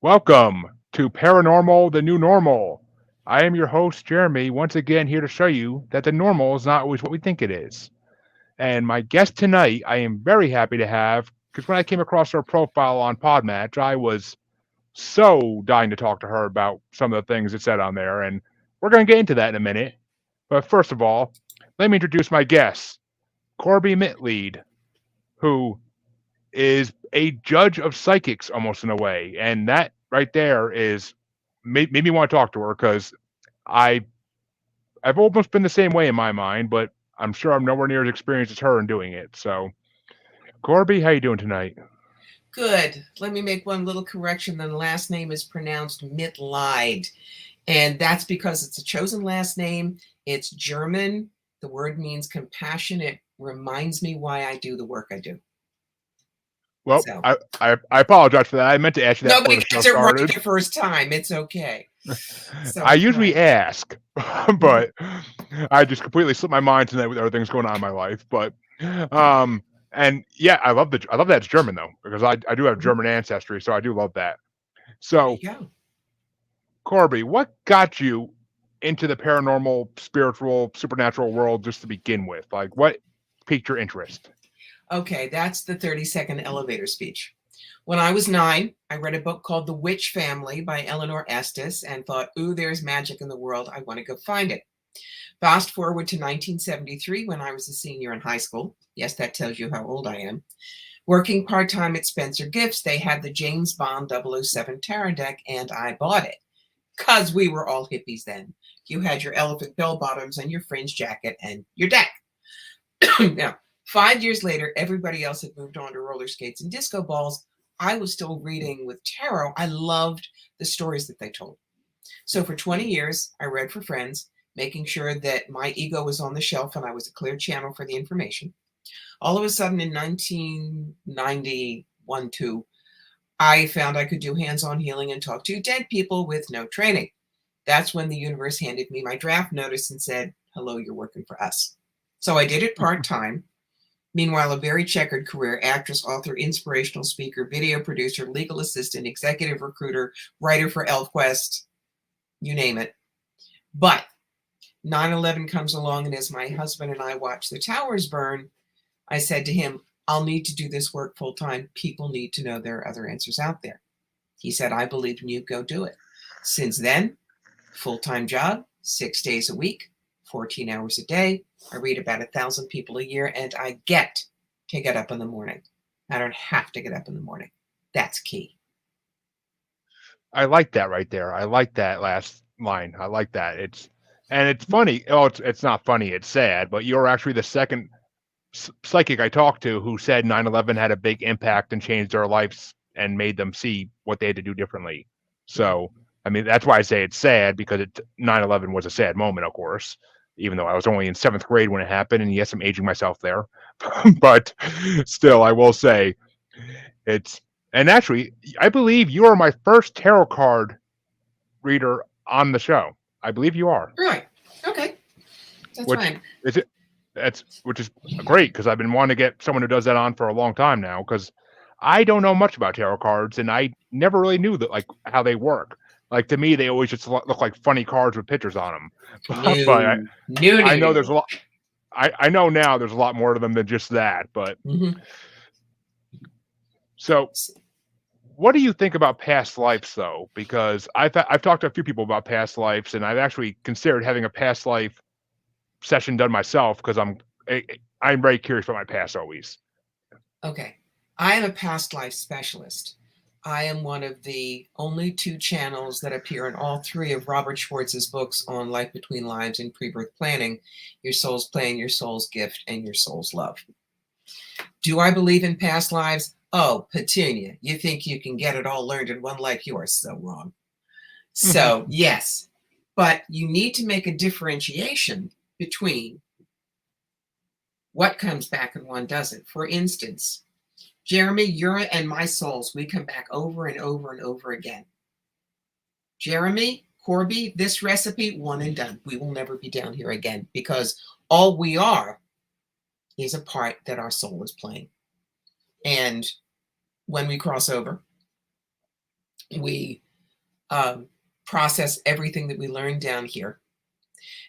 Welcome to Paranormal, the New Normal. I am your host, Jeremy, once again here to show you that the normal is not always what we think it is. And my guest tonight, I am very happy to have, because when I came across her profile on Podmatch, I was so dying to talk to her about some of the things it said on there. And we're going to get into that in a minute. But first of all, let me introduce my guest, Corbie Mitlead, who is a judge of psychics almost in a way, and that right there is made me want to talk to her because I I've almost been the same way in my mind, but I'm sure I'm nowhere near as experienced as her in doing it. So, Corbie, how you doing tonight? Good. Let me make one little correction. The last name is pronounced Mitleid, and that's because it's a chosen last name. It's German. The word means compassion. It reminds me why I do the work I do. Well, So I apologize for that. I meant to ask you that before nobody the show gets it right started. the first time. It's okay. I So usually right. ask, but I just completely slipped my mind tonight with everything that's going on in my life. But um, and yeah, I love that it's German though because I do have Mhm. German ancestry, so I do love that. There So you go. Corbie, what got you into the paranormal, spiritual, supernatural world just to begin with? Like, what piqued your interest? Okay, that's the 30-second elevator speech. When I was 9, I read a book called The Witch Family by Eleanor Estes and thought, ooh, there's magic in the world. I want to go find it. Fast forward to 1973 when I was a senior in high school. Yes, that tells you how old I am. Working part-time at Spencer Gifts, they had the James Bond 007 Tarot deck, and I bought it because we were all hippies then. You had your elephant bell bottoms and your fringe jacket and your deck. Now, 5 years later, everybody else had moved on to roller skates and disco balls. I was still reading with tarot. I loved the stories that they told. So for 20 years, I read for friends, making sure that my ego was on the shelf and I was a clear channel for the information. All of a sudden in 1991, 2, I found I could do hands-on healing and talk to dead people with no training. That's when the universe handed me my draft notice and said, hello, you're working for us. So I did it part-time. Meanwhile, a very checkered career: actress, author, inspirational speaker, video producer, legal assistant, executive recruiter, writer for ElfQuest, you name it. But 9/11 comes along, and as my husband and I watch the towers burn, I said to him, I'll need to do this work full time. People need to know there are other answers out there. He said, I believe in you. Go do it. Since then, full-time job, 6 days a week, 14 hours a day. I read about 1,000 people a year, and I get to get up in the morning. I don't have to get up in the morning. That's key. I like that right there. I like that last line. I like that. It's funny. Oh, it's not funny. It's sad. But you're actually the second psychic I talked to who said 9/11 had a big impact and changed their lives and made them see what they had to do differently. So, I mean, that's why I say it's sad because 9/11 was a sad moment, of course, even though I was only in seventh grade when it happened. And yes, I'm aging myself there. But still, I will say it's, and actually, I believe you are my first tarot card reader on the show. I believe you are, Right. Okay. That's which fine. is it. That's which is great because I've been wanting to get someone who does that on for a long time now because I don't know much about tarot cards and I never really knew that like how they work. Like to me, they always just look like funny cards with pictures on them. But No, no, I no, know there's no. a lot. I know now there's a lot more to them than just that. But Mm-hmm. so what do you think about past lives though? Because I've talked to a few people about past lives and I've actually considered having a past life session done myself because I'm very curious about my past always. Okay. I am a past life specialist. I am one of the only 2 channels that appear in all 3 of Robert Schwartz's books on life between lives and pre-birth planning: Your Soul's Plan, Your Soul's Gift, and Your Soul's Love. Do I believe in past lives? Oh, Petunia, you think you can get it all learned in one life? You are so wrong. So, yes, but you need to make a differentiation between what comes back and one doesn't. For instance, Jeremy, your and my souls, we come back over and over and over again. Jeremy, Corbie, this recipe, one and done. We will never be down here again because all we are is a part that our soul is playing. And when we cross over, We process everything that we learned down here.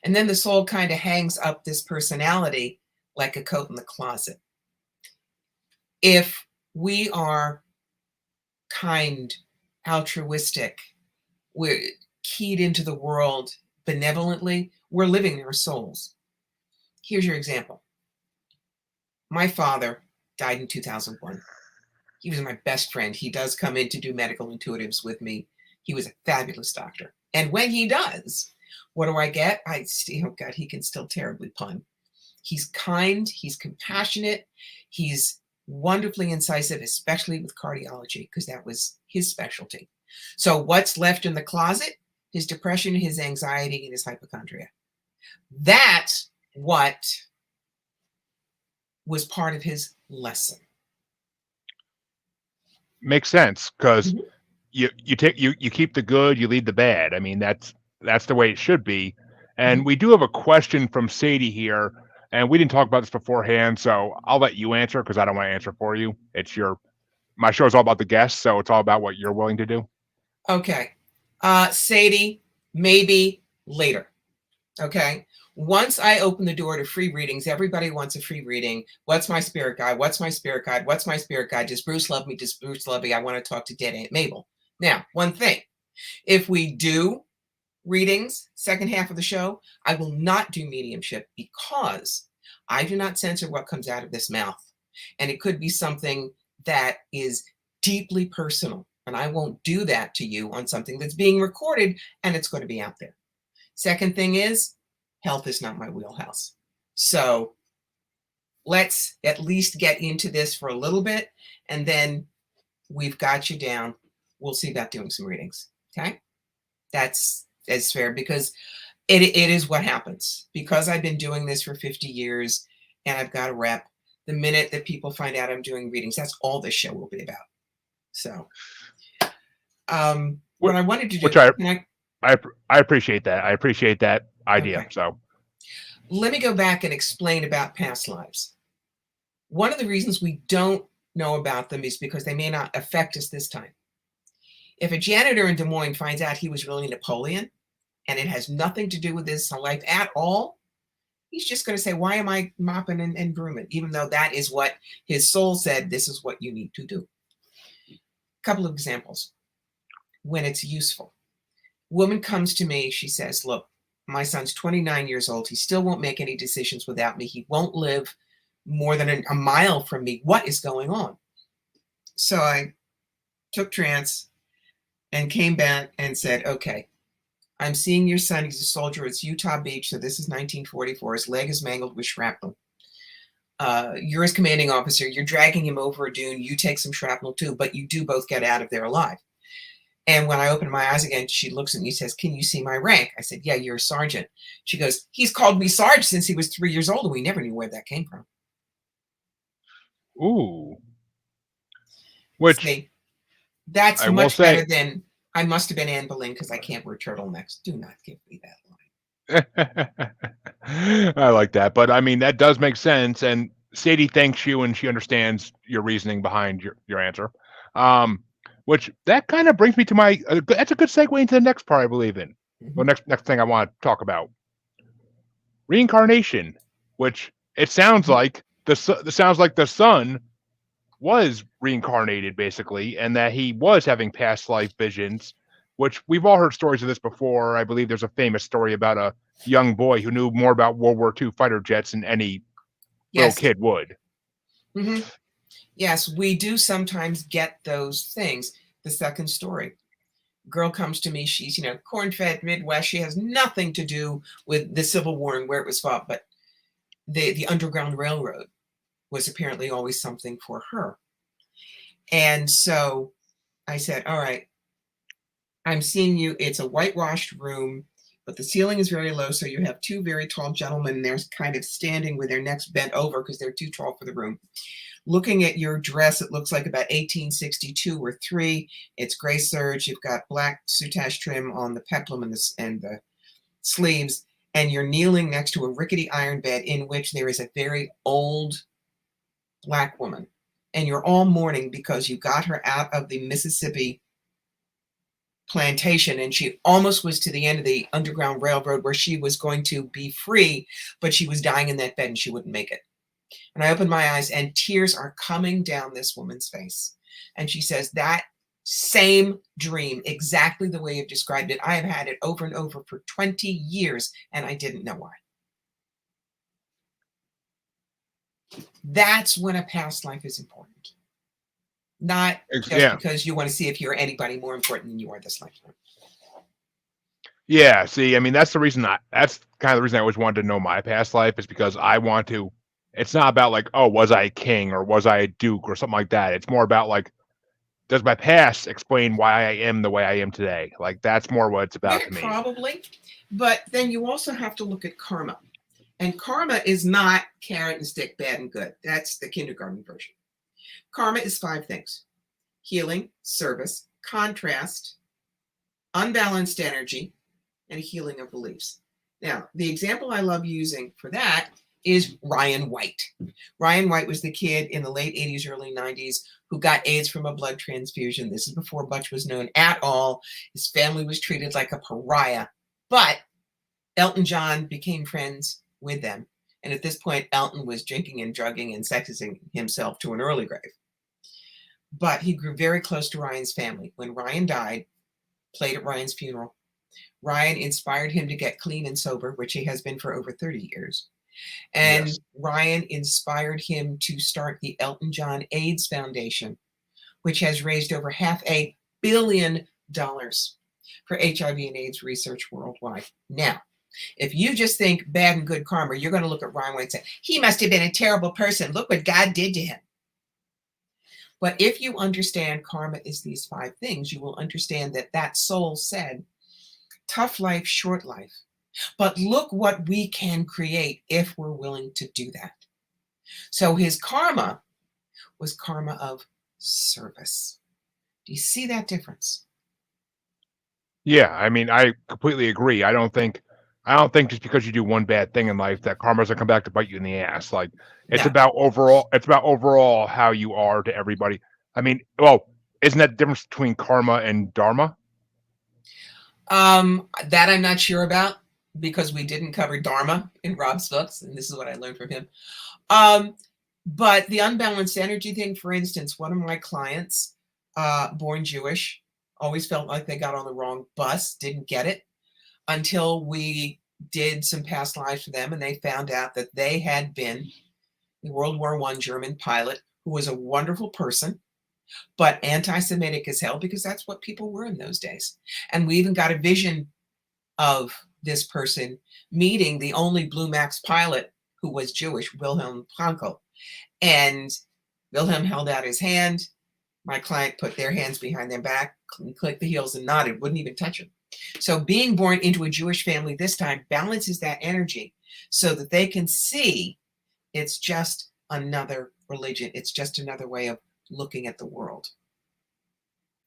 And then the soul kind of hangs up this personality like a coat in the closet. If we are kind, altruistic, we're keyed into the world benevolently, we're living our souls. Here's your example. My father died in 2001. He was my best friend. He does come in to do medical intuitives with me. He was a fabulous doctor. And when he does, what do I get? Oh God, he can still terribly pun. He's kind, he's compassionate, he's wonderfully incisive, especially with cardiology, because that was his specialty. So what's left in the closet? His depression, his anxiety, and his hypochondria. That's what was part of his lesson. Makes sense, because you keep the good, you leave the bad. I mean, that's the way it should be. And we do have a question from Sadie here, and we didn't talk about this beforehand, so I'll let you answer because I don't want to answer for you. My show is all about the guests, so it's all about what you're willing to do. Okay. Sadie, maybe later. Okay. Once I open the door to free readings, everybody wants a free reading. What's my spirit guide? What's my spirit guide? What's my spirit guide? Does Bruce love me? Does Bruce love me? I want to talk to dead Aunt Mabel. Now, one thing, if we do readings, second half of the show, I will not do mediumship because I do not censor what comes out of this mouth. And it could be something that is deeply personal. And I won't do that to you on something that's being recorded and it's going to be out there. Second thing is, health is not my wheelhouse. So let's at least get into this for a little bit, and then we've got you down. We'll see about doing some readings. Okay? That's fair, because it is what happens. Because I've been doing this for 50 years and I've got a rep, the minute that people find out I'm doing readings, that's all this show will be about. So what I wanted to do, which I appreciate that. I appreciate that idea. Okay. So let me go back and explain about past lives. One of the reasons we don't know about them is because they may not affect us this time. If a janitor in Des Moines finds out he was really Napoleon and it has nothing to do with his life at all, he's just going to say, why am I mopping and brooming? Even though that is what his soul said, this is what you need to do. A couple of examples when it's useful. Woman comes to me, she says, look, my son's 29 years old. He still won't make any decisions without me. He won't live more than a mile from me. What is going on? So I took trance and came back and said, okay, I'm seeing your son. He's a soldier. It's Utah Beach. So this is 1944. His leg is mangled with shrapnel. You're his commanding officer. You're dragging him over a dune. You take some shrapnel too, but you do both get out of there alive. And when I opened my eyes again, she looks at me and says, can you see my rank? I said, yeah, you're a sergeant. She goes, he's called me Sarge since he was 3 years old, and we never knew where that came from. Ooh. Which, see, that's much better than, I must have been Anne Boleyn because I can't wear turtlenecks. Do not give me that line. I like that. But I mean, that does make sense. And Sadie thanks you and she understands your reasoning behind your answer. Which that kind of brings me to my, that's a good segue into the next part I believe in. The next thing I want to talk about. Reincarnation, which it sounds like the son was reincarnated basically, and that he was having past life visions, which we've all heard stories of this before. I believe there's a famous story about a young boy who knew more about World War II fighter jets than any little kid would. Mm-hmm. Yes, we do sometimes get those things. The second story. Girl comes to me, she's, corn-fed Midwest. She has nothing to do with the Civil War and where it was fought, but the Underground Railroad was apparently always something for her. And so I said, all right, I'm seeing you. It's a whitewashed room, but the ceiling is very low. So you have two very tall gentlemen. They're kind of standing with their necks bent over because they're too tall for the room. Looking at your dress, it looks like about 1862 or 3. It's gray serge. You've got black soutache trim on the peplum and the sleeves, and you're kneeling next to a rickety iron bed in which there is a very old Black woman. And you're all mourning because you got her out of the Mississippi plantation, and she almost was to the end of the Underground Railroad where she was going to be free, but she was dying in that bed and she wouldn't make it. And I opened my eyes and tears are coming down this woman's face. And she says, that same dream, exactly the way you've described it, I have had it over and over for 20 years and I didn't know why. That's when a past life is important. Not just because you want to see if you're anybody more important than you are this lifetime. Yeah, see, I mean, that's the reason that's kind of the reason I always wanted to know my past life, is because I want to, it's not about like, oh, was I a king or was I a duke or something like that. It's more about like, does my past explain why I am the way I am today? Like, that's more what it's about to me. Probably. But then you also have to look at karma. And karma is not carrot and stick, bad and good. That's the kindergarten version. Karma is 5 things: healing, service, contrast, unbalanced energy, and healing of beliefs. Now, the example I love using for that is Ryan White. Ryan White was the kid in the late 80s, early 90s who got AIDS from a blood transfusion. This is before Butch was known at all. His family was treated like a pariah, but Elton John became friends with them. And at this point, Elton was drinking and drugging and sexing himself to an early grave. But he grew very close to Ryan's family. When Ryan died, played at Ryan's funeral. Ryan inspired him to get clean and sober, which he has been for over 30 years. And yes, Ryan inspired him to start the Elton John AIDS Foundation, which has raised over $500 million for HIV and AIDS research worldwide. Now, if you just think bad and good karma, you're going to look at Ryan White and say, he must have been a terrible person. Look what God did to him. But if you understand karma is these 5 things, you will understand that that soul said, tough life, short life. But look what we can create if we're willing to do that. So his karma was karma of service. Do you see that difference? Yeah, I mean, I completely agree. I don't think just because you do one bad thing in life that karma's gonna come back to bite you in the ass. Like, it's about overall how you are to everybody. I mean, well, isn't that the difference between karma and dharma? That I'm not sure about, because we didn't cover dharma in Rob's books, and this is what I learned from him. But the unbalanced energy thing, for instance, one of my clients, born Jewish, always felt like they got on the wrong bus, didn't get it, until we did some past lives for them, and they found out that they had been a World War I German pilot who was a wonderful person, but anti-Semitic as hell, because that's what people were in those days. And we even got a vision of this person meeting the only Blue Max pilot who was Jewish, Wilhelm Frankel. And Wilhelm held out his hand. My client put their hands behind their back, clicked the heels and nodded, wouldn't even touch him. So being born into a Jewish family this time balances that energy so that they can see it's just another religion. It's just another way of looking at the world.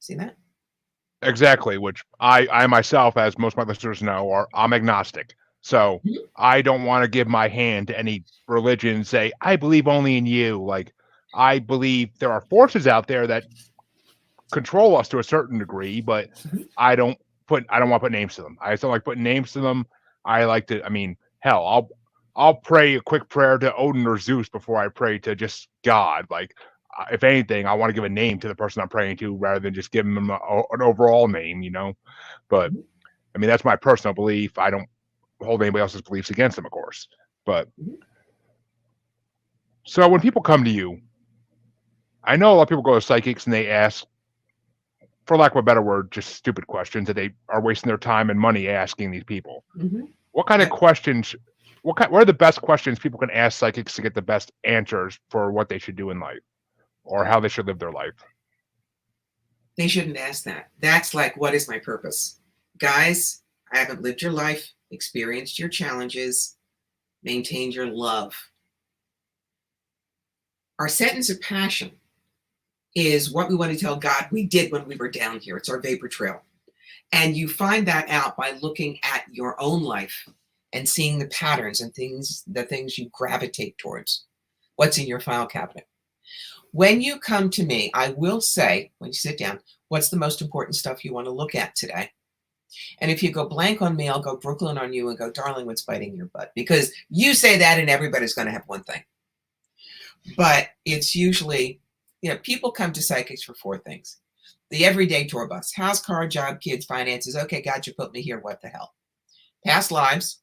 See that? Exactly, which I myself, as most of my listeners know, I'm agnostic. So I don't want to give my hand to any religion and say, I believe only in you. Like, I believe there are forces out there that control us to a certain degree, but I don't want to put names to them. I just don't like putting names to them. I like to, I mean, hell, I'll pray a quick prayer to Odin or Zeus before I pray to just God. Like, if anything, I want to give a name to the person I'm praying to rather than just giving them an overall name, you know. But I mean, that's my personal belief. I don't hold anybody else's beliefs against them, of course. But so when people come to you, I know a lot of people go to psychics and they ask, for lack of a better word, just stupid questions that they are wasting their time and money asking these people. What kind of questions? What are the best questions people can ask psychics to get the best answers for what they should do in life, or how they should live their life? They shouldn't ask that. That's like, what is my purpose? Guys, I haven't lived your life, experienced your challenges, maintained your love. Our sentence of passion is what we want to tell God we did when we were down here. It's our vapor trail. And you find that out by looking at your own life and seeing the patterns and the things you gravitate towards. What's in your file cabinet? When you come to me, I will say, when you sit down, What's the most important stuff you want to look at today? And if you go blank on me, I'll go Brooklyn on you and go, darling, what's biting your butt? Because you say that and everybody's going to have one thing. But it's usually, people come to psychics for 4 things. The everyday tour bus: house, car, job, kids, finances. Okay, God, you put me here. What the hell? Past lives.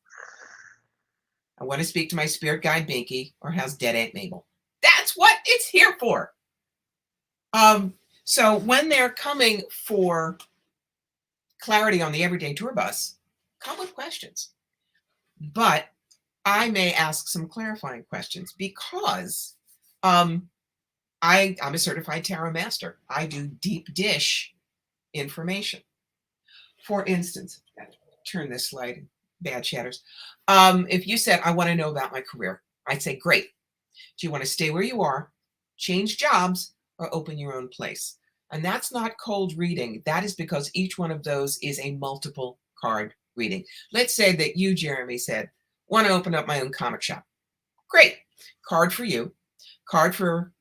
I want to speak to my spirit guide, Binky, or how's dead Aunt Mabel? That's what it's here for. So when they're coming for clarity on the everyday tour bus, come with questions. But I may ask some clarifying questions because I'm a certified tarot master. I do deep dish information. For instance, turn this slide, bad shatters. If you said, I want to know about my career, I'd say, great. Do you want to stay where you are, change jobs, or open your own place? And that's not cold reading. That is because each one of those is a multiple card reading. Let's say that you, Jeremy, said, want to open up my own comic shop. Great. Card for you. Card for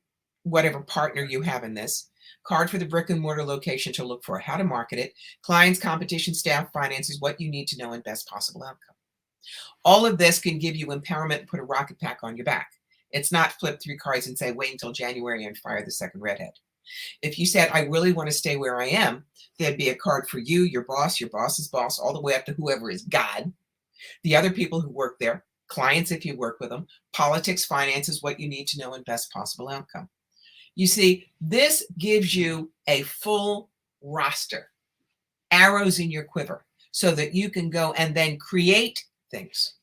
whatever partner you have in this. Card for the brick and mortar location to look for, how to market it, clients, competition, staff, finances, what you need to know, and best possible outcome. All of this can give you empowerment and put a rocket pack on your back. It's not flip 3 cards and say, wait until January and fire the second redhead. If you said, I really want to stay where I am, there'd be a card for you, your boss's boss, all the way up to whoever is God, the other people who work there, clients if you work with them, politics, finances, what you need to know, and best possible outcome. You see, this gives you a full roster, arrows in your quiver, so that you can go and then create things.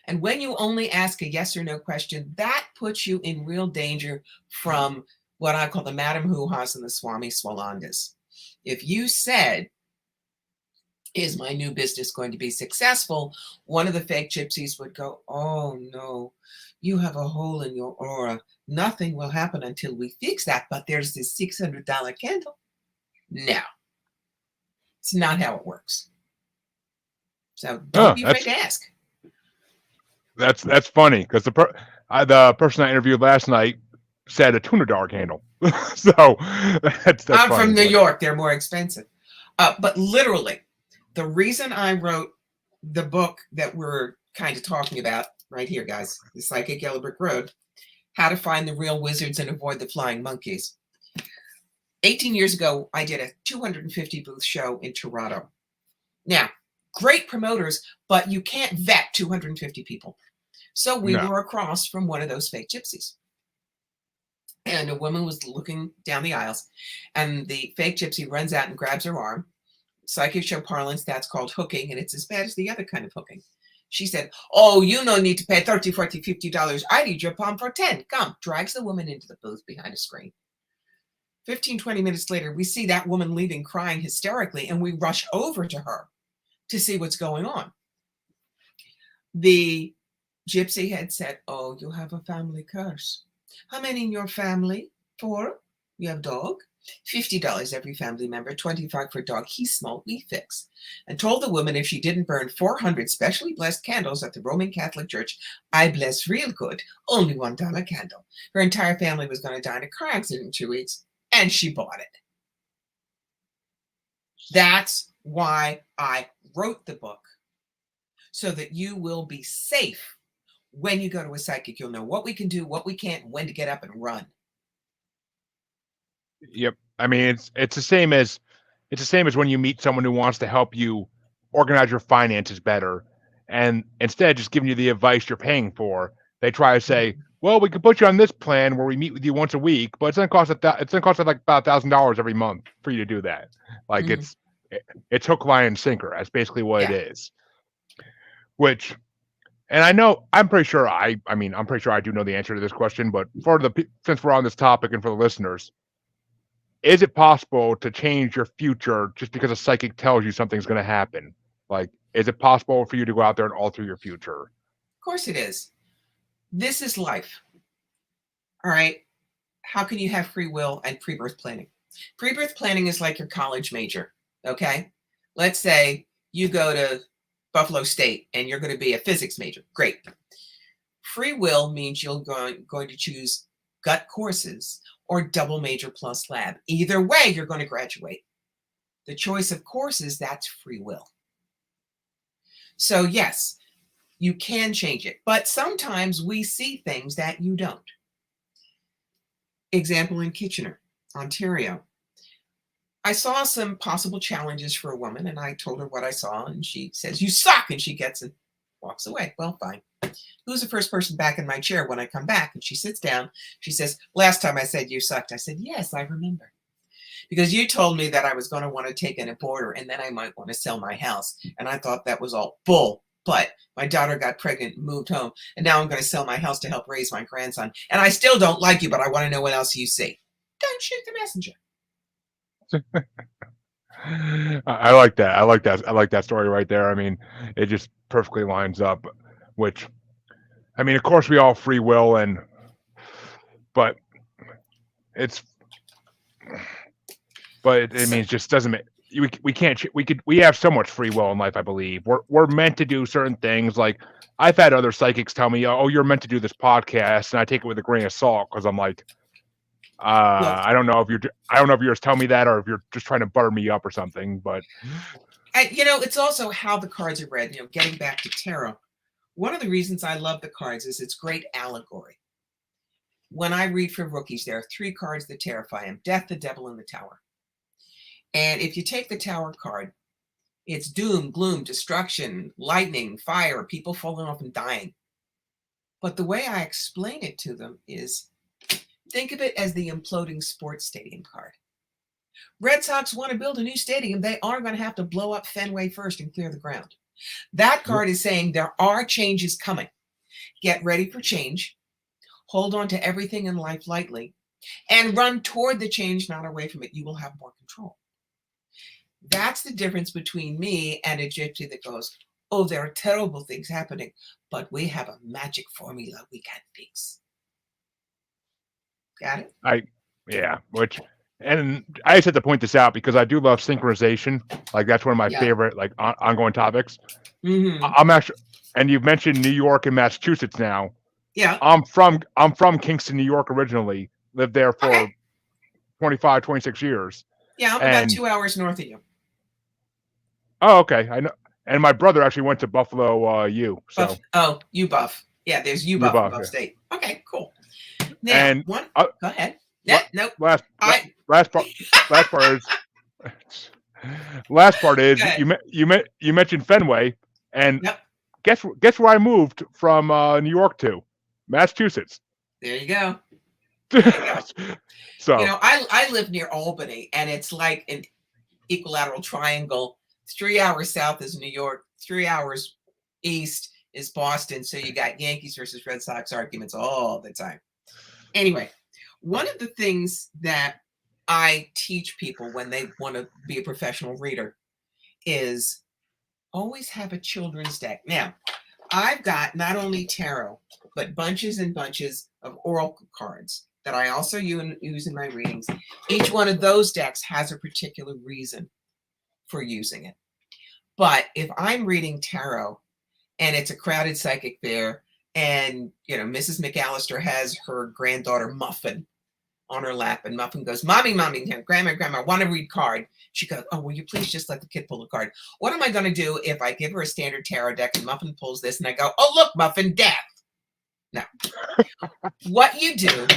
And when you only ask a yes or no question, that puts you in real danger from what I call the Madam Hoo-Has and the Swami Swalandas. If you said, is my new business going to be successful? One of the fake gypsies would go, oh no, you have a hole in your aura. Nothing will happen until we fix that, but there's this $600 candle. No, it's not how it works. So don't be afraid to ask. That's funny because the person I interviewed last night said a $200 candle. So that's I'm funny. from New York. They're more expensive. But literally, the reason I wrote the book that we're kind of talking about right here, guys, The Psychic Yellow Brick Road, How to Find the Real Wizards and Avoid the Flying Monkeys. 18 years ago, I did a 250 booth show in Toronto. Now, great promoters, but you can't vet 250 people. So we were across from one of those fake gypsies. And a woman was looking down the aisles, and the fake gypsy runs out and grabs her arm. Psychic show parlance, that's called hooking, and it's as bad as the other kind of hooking. She said, oh, you no need to pay $30, $40, $50. I need your palm for 10. Come, drags the woman into the booth behind a screen. 15, 20 minutes later, we see that woman leaving crying hysterically, and we rush over to her to see what's going on. The gypsy had said, oh, you have a family curse. How many in your family? 4? You have dog? $50 every family member, $25 for dog. He's small, we fix. And told the woman if she didn't burn 400 specially blessed candles at the Roman Catholic Church, I bless real good, only $1 candle. Her entire family was going to die in a car accident in 2 weeks, and she bought it. That's why I wrote the book, so that you will be safe. When you go to a psychic, you'll know what we can do, what we can't, when to get up and run. Yep. I mean, it's the same as when you meet someone who wants to help you organize your finances better, and instead of just giving you the advice you're paying for, they try to say, well, we can put you on this plan where we meet with you once a week, but it's gonna cost like about $1,000 every month for you to do that. Like it's hook, line, and sinker. That's basically what it is. Which, and I'm pretty sure I do know the answer to this question, but since we're on this topic and for the listeners, is it possible to change your future just because a psychic tells you something's going to happen? Like, is it possible for you to go out there and alter your future? Of course it is. This is life. All right. How can you have free will and pre-birth planning? Pre-birth planning is like your college major. Okay. Let's say you go to Buffalo State and you're going to be a physics major. Great. Free will means you're going to choose gut courses or double major plus lab. Either way, you're going to graduate. The choice of courses, that's free will. So yes, you can change it, but sometimes we see things that you don't. Example in Kitchener, Ontario. I saw some possible challenges for a woman, and I told her what I saw, and she says, "You suck," and she gets and walks away. Well, fine. Who's the first person back in my chair when I come back? And she sits down. She says, "Last time I said you sucked." I said, "Yes, I remember. Because you told me that I was going to want to take in a boarder and then I might want to sell my house. And I thought that was all bull. But my daughter got pregnant and moved home. And now I'm going to sell my house to help raise my grandson. And I still don't like you, but I want to know what else you see." Don't shoot the messenger. I like that. I like that. I like that story right there. I mean, it just perfectly lines up. Which, I mean, of course, we all free will, but it's, but I mean, it just doesn't make. We can't. We have so much free will in life. I believe we're meant to do certain things. Like I've had other psychics tell me, "Oh, you're meant to do this podcast," and I take it with a grain of salt because I'm like, Look, I don't know if you're just telling me that or if you're just trying to butter me up or something. But it's also how the cards are read. Getting back to tarot, one of the reasons I love the cards is it's great allegory. When I read for rookies, there are 3 cards that terrify them: Death, the Devil, and the Tower. And if you take the Tower card, it's doom, gloom, destruction, lightning, fire, people falling off and dying. But the way I explain it to them is, think of it as the imploding sports stadium card. Red Sox want to build a new stadium. They are going to have to blow up Fenway first and clear the ground. That card is saying there are changes coming. Get ready for change. Hold on to everything in life lightly and run toward the change, not away from it. You will have more control. That's the difference between me and a gypsy that goes, "Oh, there are terrible things happening, but we have a magic formula we can fix." Got it? And I just had to point this out because I do love synchronization. Like that's one of my Yeah. favorite ongoing topics. Mm-hmm. I'm actually, and you've mentioned New York and Massachusetts now. Yeah. I'm from Kingston, New York originally. Lived there for Okay. 25, 26 years. Yeah, I'm about 2 hours north of you. Oh, okay. I know. And my brother actually went to Buffalo U. So U Buff. Yeah, there's U Buff in Buff State. Okay, cool. Now, and go ahead. Nope. Last part is you mentioned Fenway, and yep. guess where I moved from New York to? Massachusetts. There you go. So I live near Albany, and it's like an equilateral triangle. 3 hours south is New York, 3 hours east is Boston. So you got Yankees versus Red Sox arguments all the time. Anyway, one of the things that I teach people when they want to be a professional reader is always have a children's deck. Now, I've got not only tarot, but bunches and bunches of oracle cards that I also use in my readings. Each one of those decks has a particular reason for using it. But if I'm reading tarot and it's a crowded psychic fair, and Mrs. McAllister has her granddaughter Muffin on her lap, and Muffin goes, "Mommy, grandma, I want to read card." She goes, "Oh, will you please just let the kid pull the card?" What am I going to do if I give her a standard tarot deck and Muffin pulls this and I go, "Oh, look, Muffin, death"? No. What you do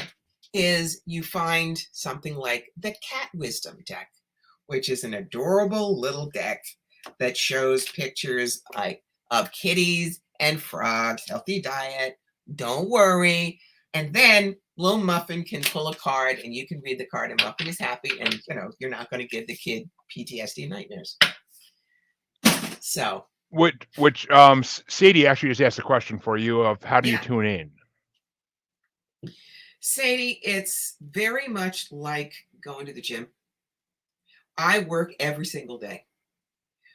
is you find something like the Cat Wisdom deck, which is an adorable little deck that shows pictures of kitties and frogs, healthy diet, don't worry. And then little Muffin can pull a card and you can read the card and Muffin is happy, and you're not going to give the kid PTSD nightmares. So which Sadie actually just asked a question for you of how do you tune in? Sadie, it's very much like going to the gym. I work every single day.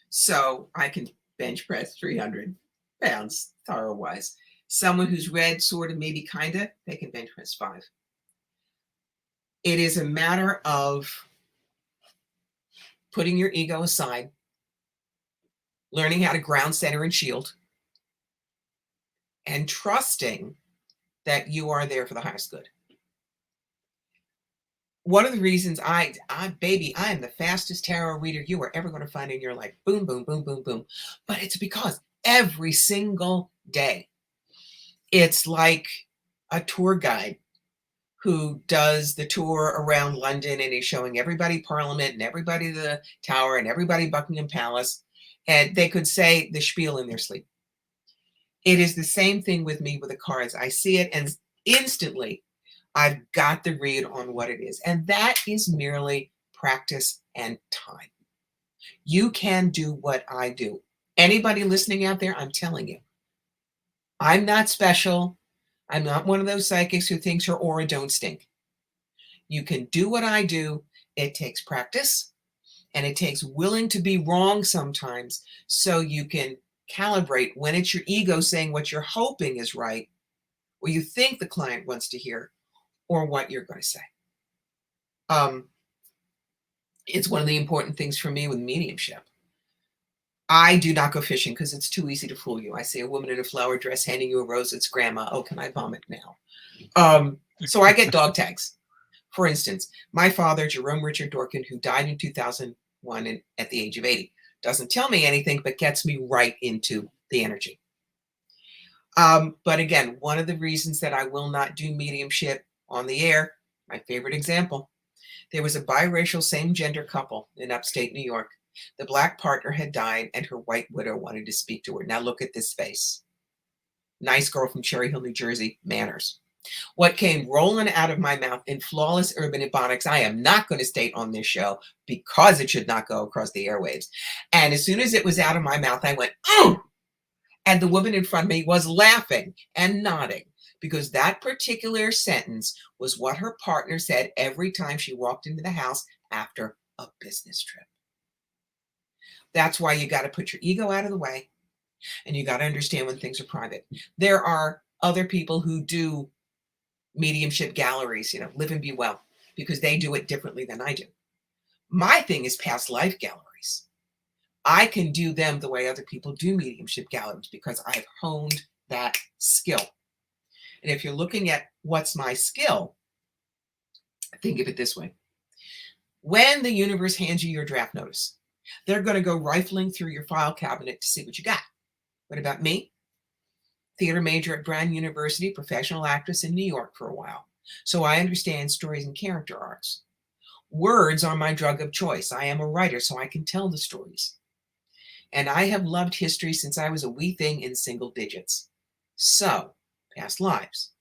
So I can bench press 300 pounds thorough-wise. Someone who's read sort of maybe kind of, they can bench press 5. It is a matter of putting your ego aside, learning how to ground, center, and shield, and trusting that you are there for the highest good. one of the reasons baby, I am the fastest tarot reader you are ever going to find in your life. Boom, boom, boom, boom, boom. But it's because every single day, it's like a tour guide who does the tour around London, and he's showing everybody Parliament and everybody the Tower and everybody Buckingham Palace. And they could say the spiel in their sleep. It is the same thing with me with the cards. I see it and instantly I've got the read on what it is. And that is merely practice and time. You can do what I do. Anybody listening out there, I'm telling you, I'm not special. I'm not one of those psychics who thinks her aura don't stink. You can do what I do. It takes practice and it takes willing to be wrong sometimes so you can calibrate when it's your ego saying what you're hoping is right, or you think the client wants to hear, or what you're going to say. It's one of the important things for me with mediumship. I do not go fishing because it's too easy to fool you. I see a woman in a flower dress handing you a rose. It's grandma. Oh, can I vomit now? So I get dog tags. For instance, my father, Jerome Richard Dorkin, who died in 2001 at the age of 80, doesn't tell me anything, but gets me right into the energy. But again, one of the reasons that I will not do mediumship on the air, my favorite example, there was a biracial same-gender couple in upstate New York. The black partner had died and her white widow wanted to speak to her. Now look at this face. Nice girl from Cherry Hill, New Jersey, manners. What came rolling out of my mouth in flawless urban ebonics, I am not going to state on this show because it should not go across the airwaves. And as soon as it was out of my mouth, I went, oh! And the woman in front of me was laughing and nodding because that particular sentence was what her partner said every time she walked into the house after a business trip. That's why you got to put your ego out of the way and you got to understand when things are private. There are other people who do mediumship galleries, live and be well, because they do it differently than I do. My thing is past life galleries. I can do them the way other people do mediumship galleries because I've honed that skill. And if you're looking at what's my skill, think of it this way. When the universe hands you your draft notice, they're going to go rifling through your file cabinet to see what you got. What about me? Theater major at Brown University, professional actress in New York for a while. So I understand stories and character arcs. Words are my drug of choice. I am a writer, so I can tell the stories. And I have loved history since I was a wee thing in single digits. So, past lives.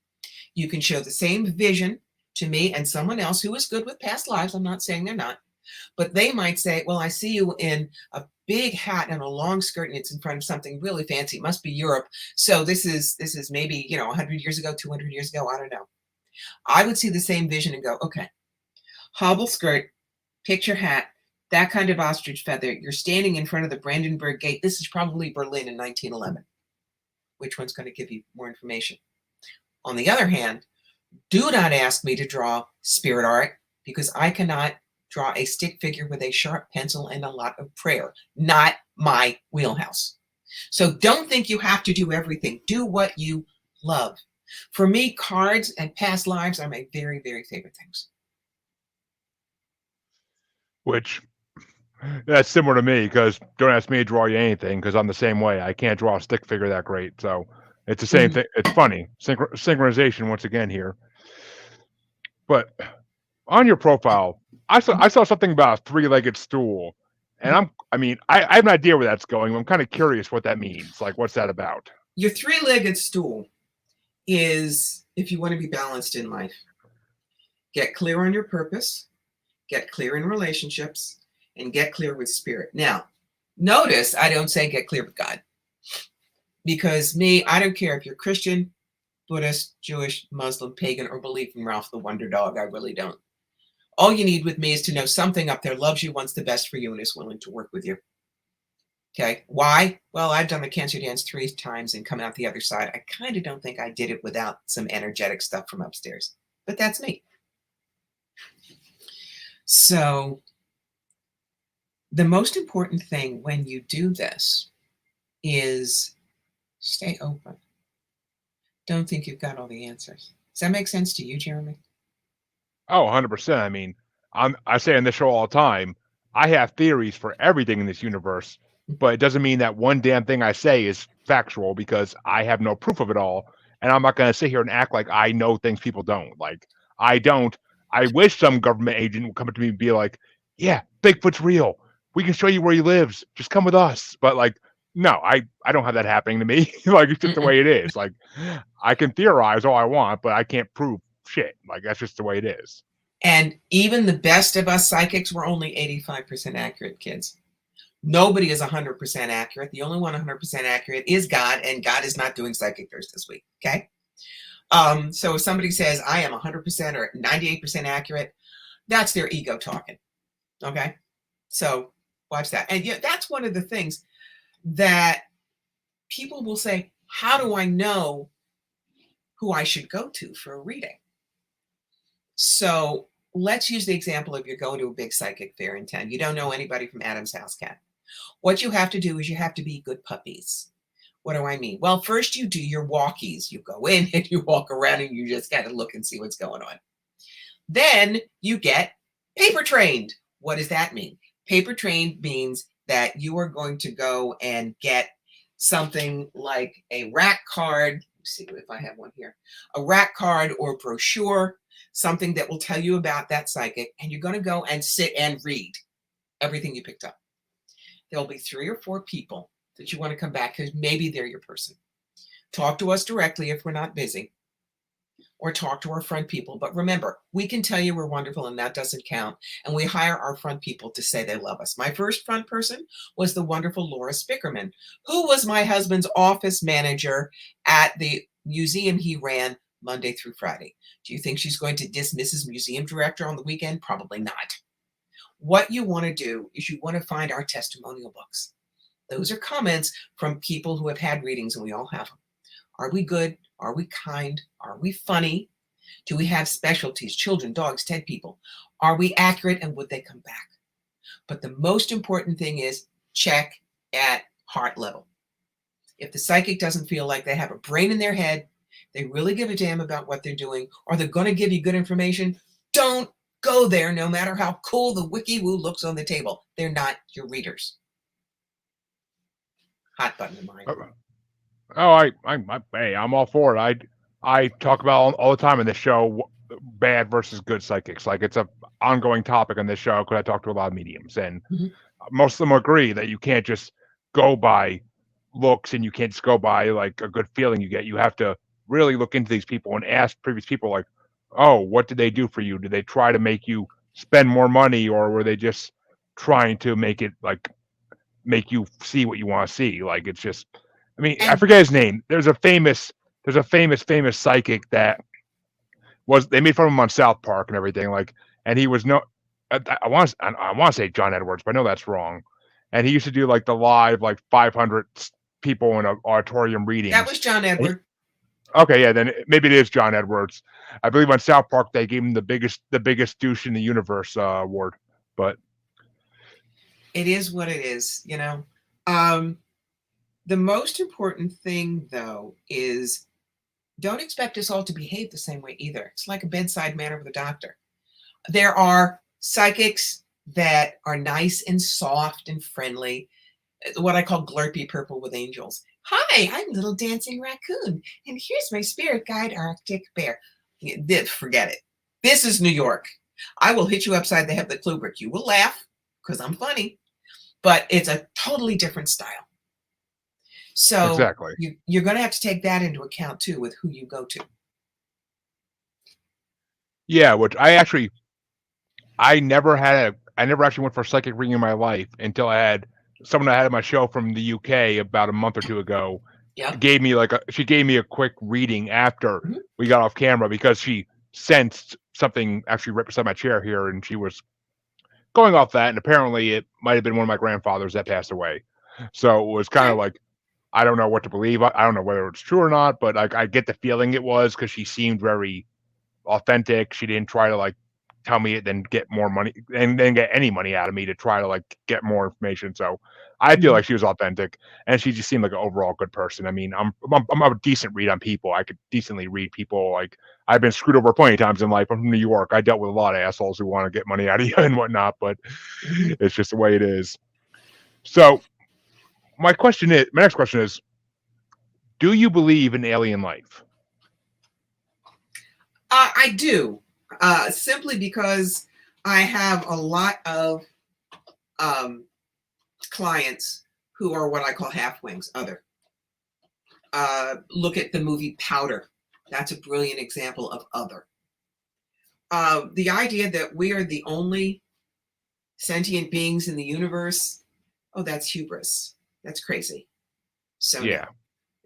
You can show the same vision to me and someone else who is good with past lives. I'm not saying they're not. But they might say, well, I see you in a big hat and a long skirt and it's in front of something really fancy. It must be Europe. So this is maybe, 100 years ago, 200 years ago. I don't know. I would see the same vision and go, okay, hobble skirt, picture hat, that kind of ostrich feather. You're standing in front of the Brandenburg Gate. This is probably Berlin in 1911. Which one's going to give you more information? On the other hand, do not ask me to draw spirit art because I cannot draw a stick figure with a sharp pencil and a lot of prayer. Not my wheelhouse. So don't think you have to do everything. Do what you love. For me, cards and past lives are my very, very favorite things. Which, that's similar to me, because don't ask me to draw you anything, because I'm the same way. I can't draw a stick figure that great. So it's the same thing. It's funny. Synchronization once again here. But on your profile, I saw something about a three-legged stool. And I have an idea where that's going. I'm kind of curious what that means. Like, what's that about? Your three-legged stool is if you want to be balanced in life. Get clear on your purpose, get clear in relationships, and get clear with spirit. Now, notice I don't say get clear with God. Because I don't care if you're Christian, Buddhist, Jewish, Muslim, pagan, or believe in Ralph the Wonder Dog. I really don't. All you need with me is to know something up there loves you, wants the best for you, and is willing to work with you. Okay, why? Well, I've done the cancer dance 3 times and come out the other side. I kind of don't think I did it without some energetic stuff from upstairs, but that's me. So the most important thing when you do this is stay open. Don't think you've got all the answers. Does that make sense to you, Jeremy? Oh, 100%. I mean, I say on this show all the time, I have theories for everything in this universe, but it doesn't mean that one damn thing I say is factual because I have no proof of it all. And I'm not going to sit here and act like I know things people don't. Like, I don't. I wish some government agent would come up to me and be like, yeah, Bigfoot's real. We can show you where he lives. Just come with us. But, like, no, I don't have that happening to me. Like, it's just the Mm-mm. way it is. Like, I can theorize all I want, but I can't prove shit. Like, that's just the way it is. And even the best of us psychics were only 85% accurate, kids. Nobody is 100% accurate. The only one 100% accurate is God, and God is not doing Psychic Thirst this week. Okay. So if somebody says I am 100% or 98% accurate, that's their ego talking. Okay. So watch that. And yeah, that's one of the things that people will say, how do I know who I should go to for a reading? So let's use the example of you're going to a big psychic fair in town. You don't know anybody from Adam's House Cat. What you have to do is you have to be good puppies. What do I mean? Well, first you do your walkies. You go in and you walk around and you just kind of look and see what's going on. Then you get paper trained. What does that mean? Paper trained means that you are going to go and get something like a rack card. Let's see if I have one here. A rack card or brochure, something that will tell you about that psychic, and you're going to go and sit and read everything you picked up. There'll be 3 or 4 people that you want to come back because maybe they're your person. Talk to us directly if we're not busy, or talk to our front people. But remember, we can tell you we're wonderful and that doesn't count. And we hire our front people to say they love us. My first front person was the wonderful Laura Spickerman, who was my husband's office manager at the museum he ran Monday through Friday. Do you think she's going to dismiss his museum director on the weekend? Probably not. What you want to do is you want to find our testimonial books. Those are comments from people who have had readings, and we all have them. Are we good? Are we kind? Are we funny? Do we have specialties? Children, dogs, dead people. Are we accurate, and would they come back? But the most important thing is check at heart level. If the psychic doesn't feel like they have a brain in their head, they really give a damn about what they're doing, or they're going to give you good information, don't go there no matter how cool the wiki woo looks on the table. They're not your readers. Hot button of mine. Oh, hey, I'm all for it. I talk about all the time in this show bad versus good psychics. Like it's a ongoing topic on this show because I talk to a lot of mediums, and most of them agree that you can't just go by looks and you can't just go by like a good feeling you get. You have to really look into these people and ask previous people, like, oh, what did they do for you? Did they try to make you spend more money, or were they just trying to make it like make you see what you want to see? Like it's just, I mean, I And forget his name. There's a famous psychic that was they made fun of him on South Park and everything. Like, and he was no, I want to say John Edwards, but I know that's wrong. And he used to do like the live like 500 people in an auditorium that readings. was John And Edward. okay, yeah, then maybe it is John Edwards. I believe on South Park they gave him the biggest douche in the universe award. But It is what it is, you know. The most important thing, though, is don't expect us all to behave the same way either. It's like a bedside manner with a doctor. There are psychics that are nice and soft and friendly, what I call glurpy purple with angels. Hi, I'm Little Dancing Raccoon, and here's my spirit guide, Arctic Bear. Forget it. This is New York. I will hit you upside the head with a clue brick. You will laugh because I'm funny, but it's a totally different style. So exactly. you're going to have to take that into account too with who you go to. Yeah, which I never actually went for a psychic reading in my life until I had someone I had on my show from the UK about a month or two ago. Yep. She gave me a quick reading after we got off camera because she sensed something actually right beside my chair here, and she was going off that, and apparently it might have been one of my grandfathers that passed away. So it was kind of like, I don't know what to believe. I don't know whether it's true or not, but like I get the feeling it was because she seemed very authentic. She didn't try to like tell me it than get more money and then get any money out of me to try to like get more information. So I feel Mhm. like she was authentic, and she just seemed like an overall good person. I mean, I'm a decent read on people. I could decently read people. Like I've been screwed over plenty of times in life. I'm from New York. I dealt with a lot of assholes who want to get money out of you and whatnot, but Mhm. it's just the way it is. So my next question is, do you believe in alien life? I do, simply because I have a lot of um, clients who are what I call half wings, other. Look at the movie Powder. That's a brilliant example of other. The idea that we are the only sentient beings in the universe, oh, that's hubris. That's crazy. So, no, Yeah.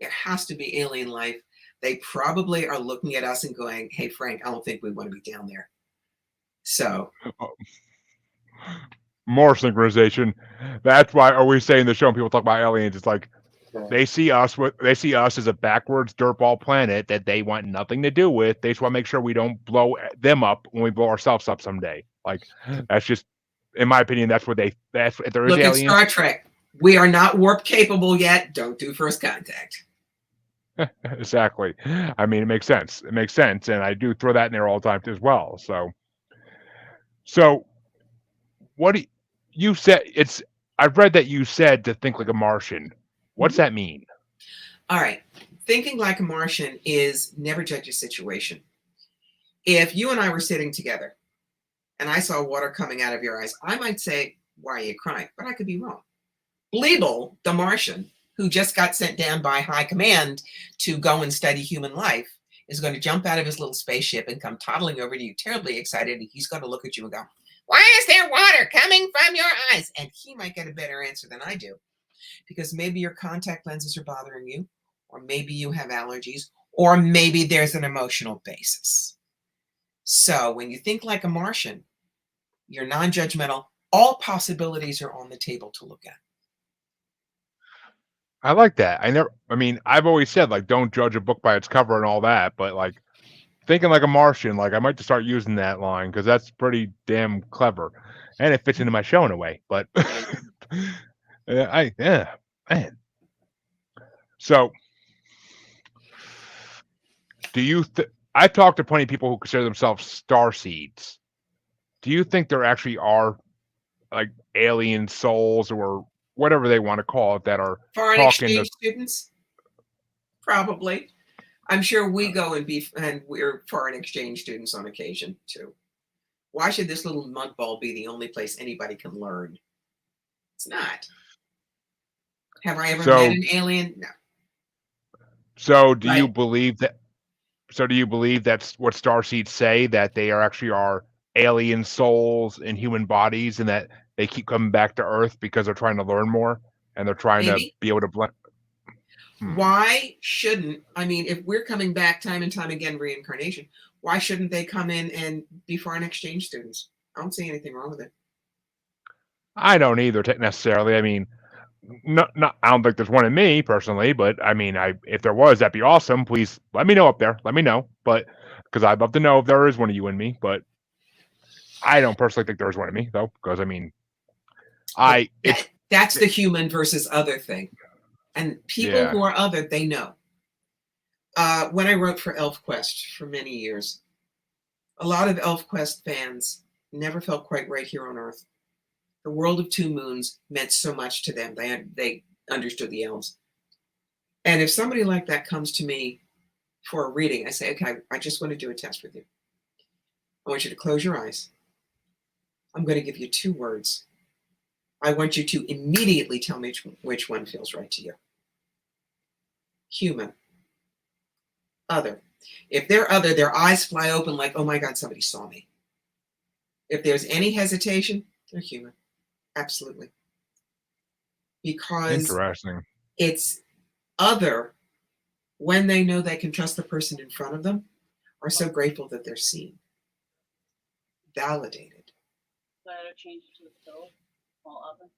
there has to be alien life. They probably are looking at us and going, hey, Frank, I don't think we want to be down there. So, More synchronization. That's why I always say in the show when people talk about aliens, it's like they see us as a backwards dirtball planet that they want nothing to do with. They just want to make sure we don't blow them up when we blow ourselves up someday. Like that's just, in my opinion, that's if there is look at aliens. Star Trek. We are not warp capable yet. Don't do first contact. Exactly. I mean, it makes sense. It makes sense, and I do throw that in there all the time as well. So what do you said? It's I've read that you said to think like a Martian. What's Mhm. that mean? All right. Thinking like a Martian is never judge a situation. If you and I were sitting together and I saw water coming out of your eyes, I might say, why are you crying? But I could be wrong. Bleeble, the Martian, who just got sent down by high command to go and study human life, is going to jump out of his little spaceship and come toddling over to you, terribly excited. And he's going to look at you and go, why is there water coming from your eyes? And he might get a better answer than I do, because maybe your contact lenses are bothering you, or maybe you have allergies, or maybe there's an emotional basis. So when you think like a Martian, you're non judgmental. All possibilities are on the table to look at. I like that. I mean, I've always said like don't judge a book by its cover and all that, but like thinking like a Martian, like I might just start using that line because that's pretty damn clever, and it fits into my show in a way. But yeah, man. So do you? I've talked to plenty of people who consider themselves starseeds. Do you think there actually are like alien souls or whatever they want to call it that are Foreign talking to? exchange students, probably. I'm sure we go and we're foreign exchange students on occasion too. Why should this little mud ball be the only place anybody can learn? It's not. Have I ever met So an alien? No. so do you Right? believe that? So do you believe that's what starseeds say, that they are actually are alien souls in human bodies and that they keep coming back to Earth because they're trying to learn more and they're trying to Maybe. be able to blend? Hmm. Why shouldn't, I mean, if we're coming back time and time again, reincarnation, why shouldn't they come in and be foreign exchange students? I don't see anything wrong with it. I don't either necessarily. I mean, I don't think there's one in me personally, but I mean, if there was, that'd be awesome. Please let me know up there. Let me know, but because I'd love to know if there is one of you in me. But I don't personally think there's one in me though, because I mean, But I it's that's the human versus other thing. And people yeah. who are other, they know. When I wrote for ElfQuest for many years, a lot of ElfQuest fans never felt quite right here on Earth. The world of two moons meant so much to them. They understood the elves. And if somebody like that comes to me for a reading, I say, okay, I just want to do a test with you. I want you to close your eyes. I'm going to give you 2 words. I want you to immediately tell me which one feels right to you. Human, other. If they're other, their eyes fly open like, oh my God, somebody saw me. If there's any hesitation, they're human. Absolutely. Because Interesting. it's other when they know they can trust the person in front of them, are so grateful that they're seen, validated. So I changed it to the stove, small oven.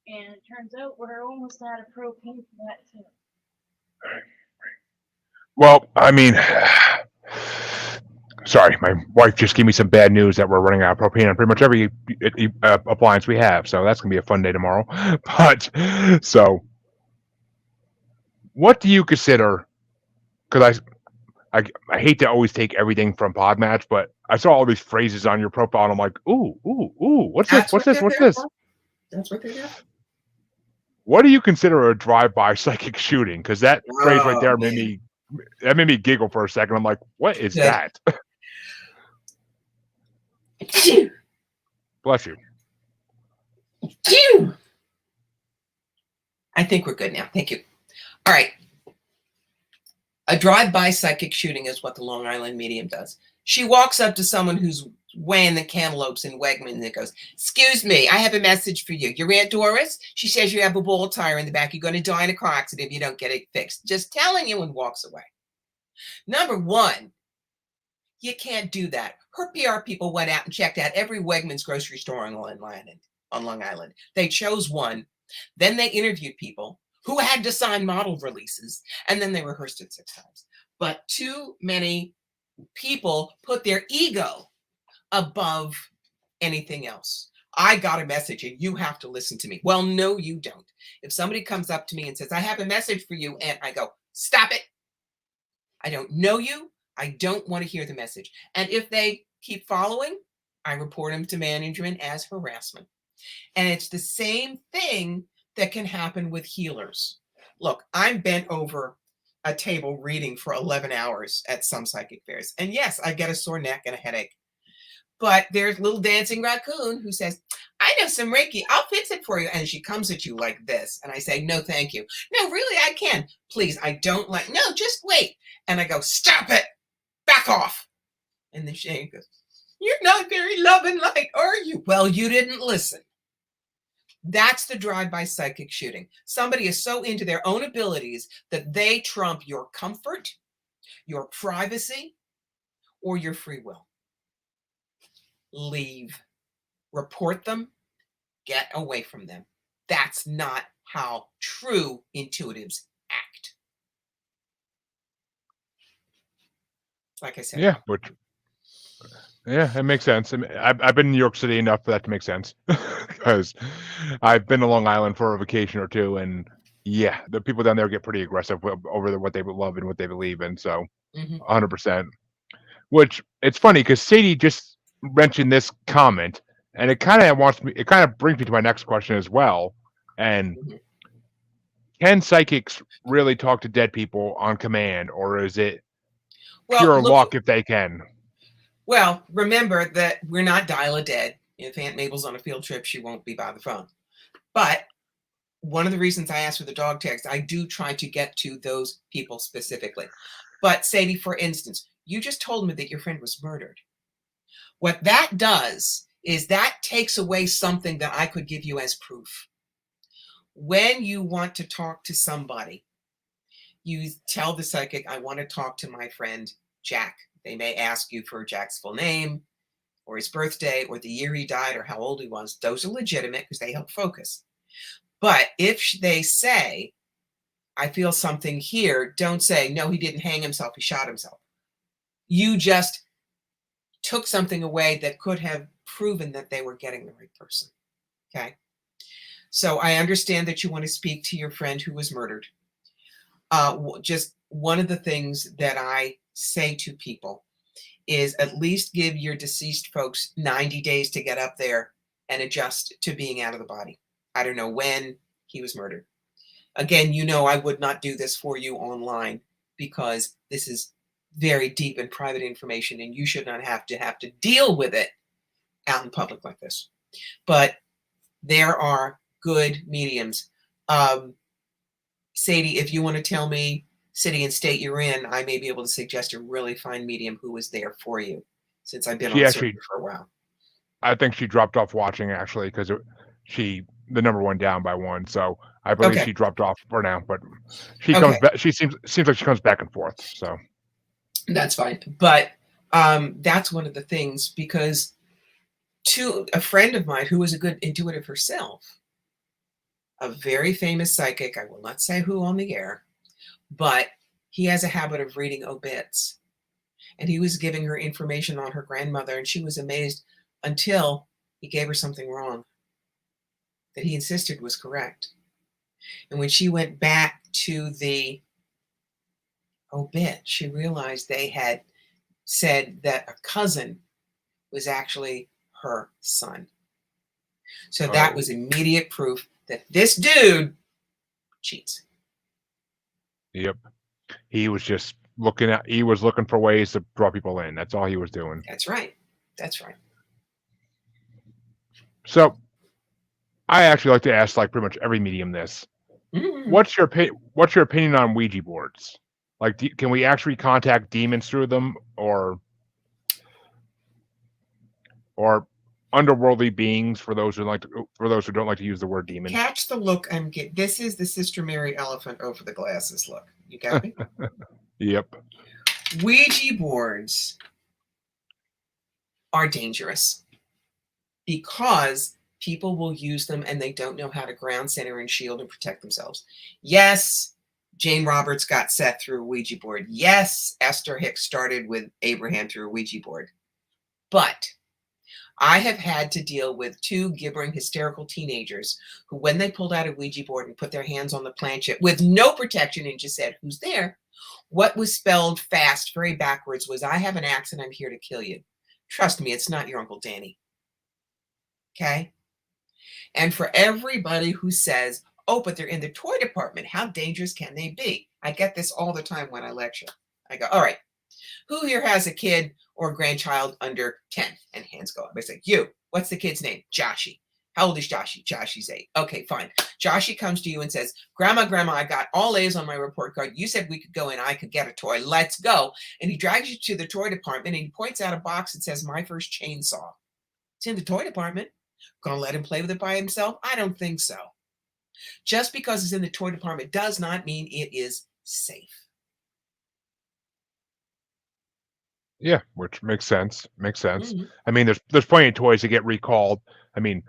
And it turns out we're almost out of propane for that too. Well, I mean, Sorry, my wife just gave me some bad news that we're running out of propane on pretty much every appliance we have. So that's gonna be a fun day tomorrow. But so, what do you consider? Because I hate to always take everything from Podmatch, but I saw all these phrases on your profile, and I'm like, ooh, ooh, ooh, what's this? That's What's what this? they're What's there this? for. That's what they're there for. What do you consider a drive-by psychic shooting? Because that phrase right Oh, there man. made me giggle for a second. I'm like, what is Good. that? Bless you. I think we're good now. Thank you. All right. A drive-by psychic shooting is what the Long Island medium does. She walks up to someone who's weighing the cantaloupes in Wegmans and goes, "Excuse me, I have a message for you. Your Aunt Doris, she says you have a ball tire in the back. You're going to die in a car accident if you don't get it fixed. Just telling you," and walks away. Number one, you can't do that. Her PR people went out and checked out every Wegmans grocery store on Long Island. They chose one. Then they interviewed people who had to sign model releases, and then they rehearsed it 6 times. But too many people put their ego above anything else. I got a message and you have to listen to me. Well, no, you don't. If somebody comes up to me and says, "I have a message for you," and I go, "Stop it. I don't know you. I don't want to hear the message." And if they keep following, I report them to management as harassment. And it's the same thing that can happen with healers. Look, I'm bent over a table reading for 11 hours at some psychic fairs. And yes, I get a sore neck and a headache. But there's little dancing raccoon who says, "I know some Reiki. I'll fix it for you." And she comes at you like this. And I say, "No, thank you." "No, really, I can. Please, I don't like." "No, just wait." And I go, "Stop it. Back off." And then she goes, "You're not very love and light, are you?" Well, you didn't listen. That's the drive-by psychic shooting. Somebody is so into their own abilities that they trump your comfort, your privacy, or your free will. Leave. Report them. Get away from them. That's not how true intuitives act. Like I said. Yeah, it makes sense. I mean, I've been in New York City enough for that to make sense because I've been to Long Island for a vacation or two, and yeah, the people down there get pretty aggressive over what they love and what they believe in. So, 100%. Which it's funny because Sadie just mentioned this comment, and it kind of brings me to my next question as well. And Mhm. can psychics really talk to dead people on command, or is it Well, pure look. luck if they can? Well, remember that we're not dial-a-dead. If Aunt Mabel's on a field trip, she won't be by the phone. But one of the reasons I asked for the dog text, I do try to get to those people specifically. But Sadie, for instance, you just told me that your friend was murdered. What that does is that takes away something that I could give you as proof. When you want to talk to somebody, you tell the psychic, "I want to talk to my friend Jack." They may ask you for Jack's full name or his birthday or the year he died or how old he was. Those are legitimate because they help focus. But if they say, "I feel something here," don't say, "No, he didn't hang himself, he shot himself." You just took something away that could have proven that they were getting the right person. Okay. So I understand that you want to speak to your friend who was murdered. Just one of the things that I say to people is at least give your deceased folks 90 days to get up there and adjust to being out of the body. I don't know when he was murdered. Again, I would not do this for you online because this is very deep and private information and you should not have to deal with it out in public like this. But there are good mediums. Sadie, if you want to tell me city and state you're in, I may be able to suggest a really fine medium who was there for you since I've been on circuit for a while. I think she dropped off watching actually because the number one down by one. So I believe she dropped off for now, but she comes back. She seems like she comes back and forth. So that's fine. But that's one of the things because to a friend of mine who was a good intuitive herself, a very famous psychic, I will not say who on the air, but he has a habit of reading obits. And he was giving her information on her grandmother, and she was amazed until he gave her something wrong that he insisted was correct. And when she went back to the obit, she realized they had said that a cousin was actually her son. So that was immediate proof that this dude cheats. Yep. He was just looking for ways to draw people in. That's all he was doing. That's right. That's right. So I actually like to ask like pretty much every medium this. Mhm. What's your opinion on Ouija boards? Like, can we actually contact demons through them, or underworldly beings for those who don't like to use the word demon? Catch the look I'm getting. This is the Sister Mary elephant over the glasses look. You got me? Yep. Ouija boards are dangerous because people will use them and they don't know how to ground center and shield and protect themselves. Yes, Jane Roberts got Seth through a Ouija board. Yes, Esther Hicks started with Abraham through a Ouija board. But I have had to deal with two gibbering, hysterical teenagers who, when they pulled out a Ouija board and put their hands on the planchette with no protection and just said, "Who's there?" What was spelled fast, very backwards, was, "I have an axe and I'm here to kill you." Trust me, it's not your Uncle Danny. Okay? And for everybody who says, "Oh, but they're in the toy department, how dangerous can they be?" I get this all the time when I lecture. I go, "All right, who here has a kid or a grandchild under 10? And hands go up. I say, "You. What's the kid's name?" "Joshy." "How old is Joshy?" "Joshy's 8. Okay, fine. Joshy comes to you and says, Grandma, I got all A's on my report card. You said we could go and I could get a toy. Let's go." And he drags you to the toy department and he points out a box that says "My First Chainsaw." It's in the toy department. Gonna let him play with it by himself? I don't think so. Just because it's in the toy department does not mean it is safe. Yeah, which makes sense. Mhm. I mean, there's plenty of toys that get recalled. I mean,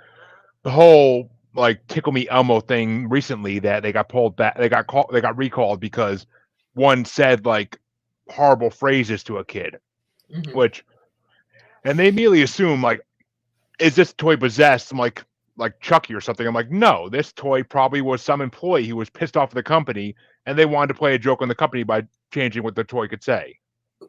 the whole like Tickle Me Elmo thing recently that they got pulled back, they got recalled because one said like horrible phrases to a kid, Mhm. and they immediately assume like, is this toy possessed? I'm like Chucky or something. I'm like, no, this toy probably was some employee who was pissed off at the company and they wanted to play a joke on the company by changing what the toy could say.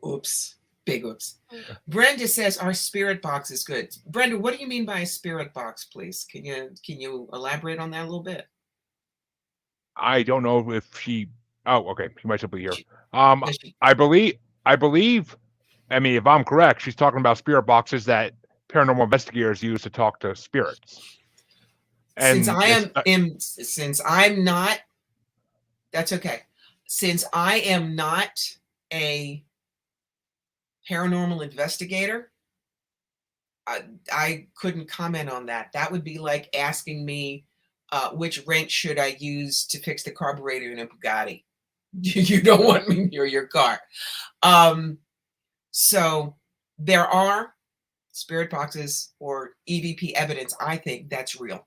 Oops. Big oops. Brenda says our spirit box is good. Brenda, what do you mean by a spirit box, please? Can you elaborate on that a little bit? I don't know if she. Oh, okay. She might still be here. She, does she, I believe. I mean, if I'm correct, she's talking about spirit boxes that paranormal investigators use to talk to spirits. since And since I'm not, that's okay. Since I am not a paranormal investigator, I couldn't comment on that. That would be like asking me which wrench should I use to fix the carburetor in a Bugatti. You don't want me near your car. So there are spirit boxes or EVP evidence, I think, that's real.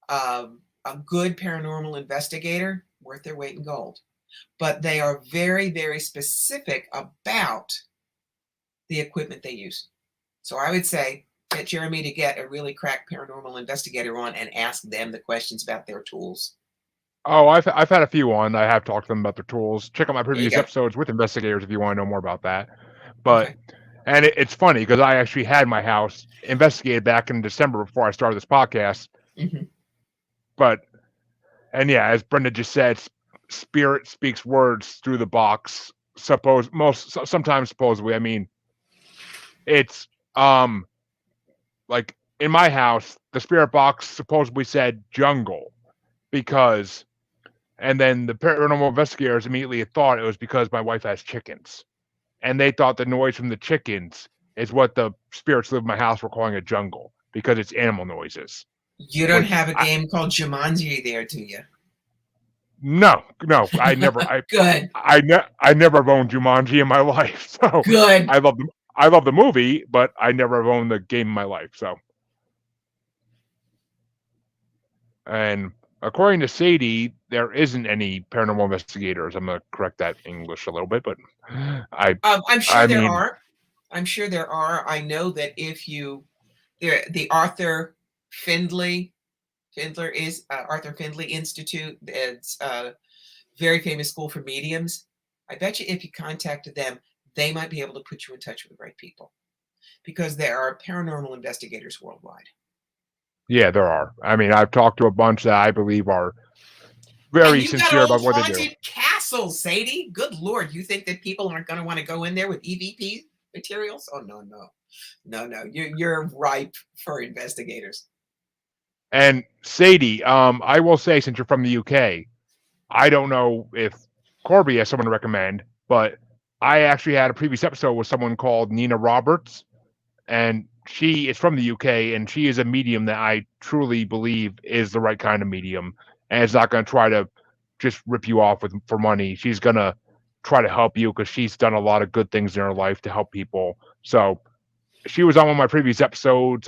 A good paranormal investigator, worth their weight in gold. But they are very, very specific about the equipment they use. So I would say get Jeremy to get a really crack paranormal investigator on and ask them the questions about their tools. I've had a few on. I have talked to them about their tools. Check out my There you previous go. episodes with investigators if you want to know more about that. But Okay. and it's funny because I actually had my house investigated back in December before I started this podcast. Mhm. But and yeah, as Brenda just said, spirit speaks words through the box. Sometimes supposedly. I mean, it's like in my house, the spirit box supposedly said jungle because, and then the paranormal investigators immediately thought it was because my wife has chickens, and they thought the noise from the chickens is what the spirits live in my house were calling a jungle because it's animal noises. You don't Which have a game called Jumanji there, do you? no, I never, Good. I never have owned Jumanji in my life. So Good. I love the movie, but I never have owned the game in my life. So, and according to Sadie, there isn't any paranormal investigators. I'm gonna correct that English a little bit, but I'm sure I there mean, are. I'm sure there are. I know that if you, the Arthur Findlay Institute. It's a very famous school for mediums. I bet you if you contacted them, they might be able to put you in touch with the right people, because there are paranormal investigators worldwide. yeah, there are. I mean, I've talked to a bunch that I believe are And very you got sincere old about what they do. haunted castles, Sadie. Good Lord, you think that people aren't going to want to go in there with EVP materials? Oh no. You're ripe for investigators. And Sadie, I will say, since you're from the UK, I don't know if Corbie has someone to recommend, but I actually had a previous episode with someone called Nina Roberts, and she is from the UK, and she is a medium that I truly believe is the right kind of medium, and is not going to try to just rip you off for money. She's going to try to help you because she's done a lot of good things in her life to help people. So she was on one of my previous episodes.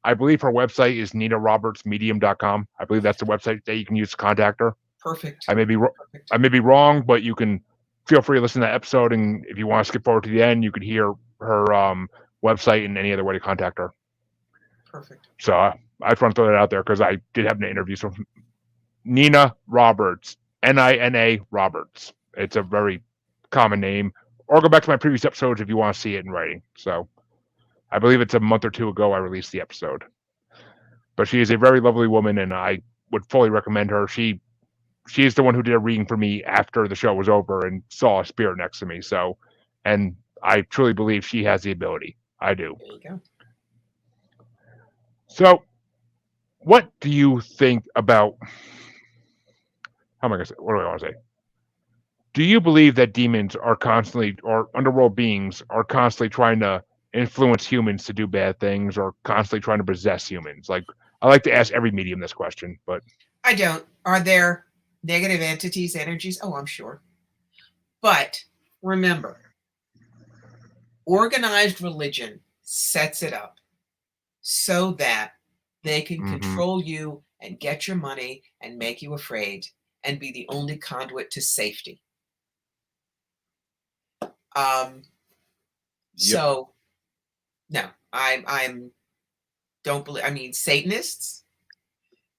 I believe her website is ninarobertsmedium.com. I believe that's the website that you can use to contact her. Perfect. I may be Perfect. I may be wrong, but you can feel free to listen to that episode, and if you want to skip forward to the end, you could hear her website and any other way to contact her. Perfect. So I just want to throw that out there because I did have an interview. So Nina Roberts, Nina Roberts. It's a very common name. Or go back to my previous episodes if you want to see it in writing. So I believe it's a month or two ago I released the episode. But she is a very lovely woman, and I would fully recommend her. She is the one who did a reading for me after the show was over and saw a spirit next to me. So, and I truly believe she has the ability. I do. There you go. So, what do you think about? How am I going to say? What do I want to say? Do you believe that demons are constantly, or underworld beings are constantly trying to influence humans to do bad things, or constantly trying to possess humans? Like, I like to ask every medium this question, but I don't. Are there negative entities, energies? Oh, I'm sure. But remember, organized religion sets it up so that they can control you and get your money and make you afraid and be the only conduit to safety. So no, I'm don't believe. I mean, Satanists.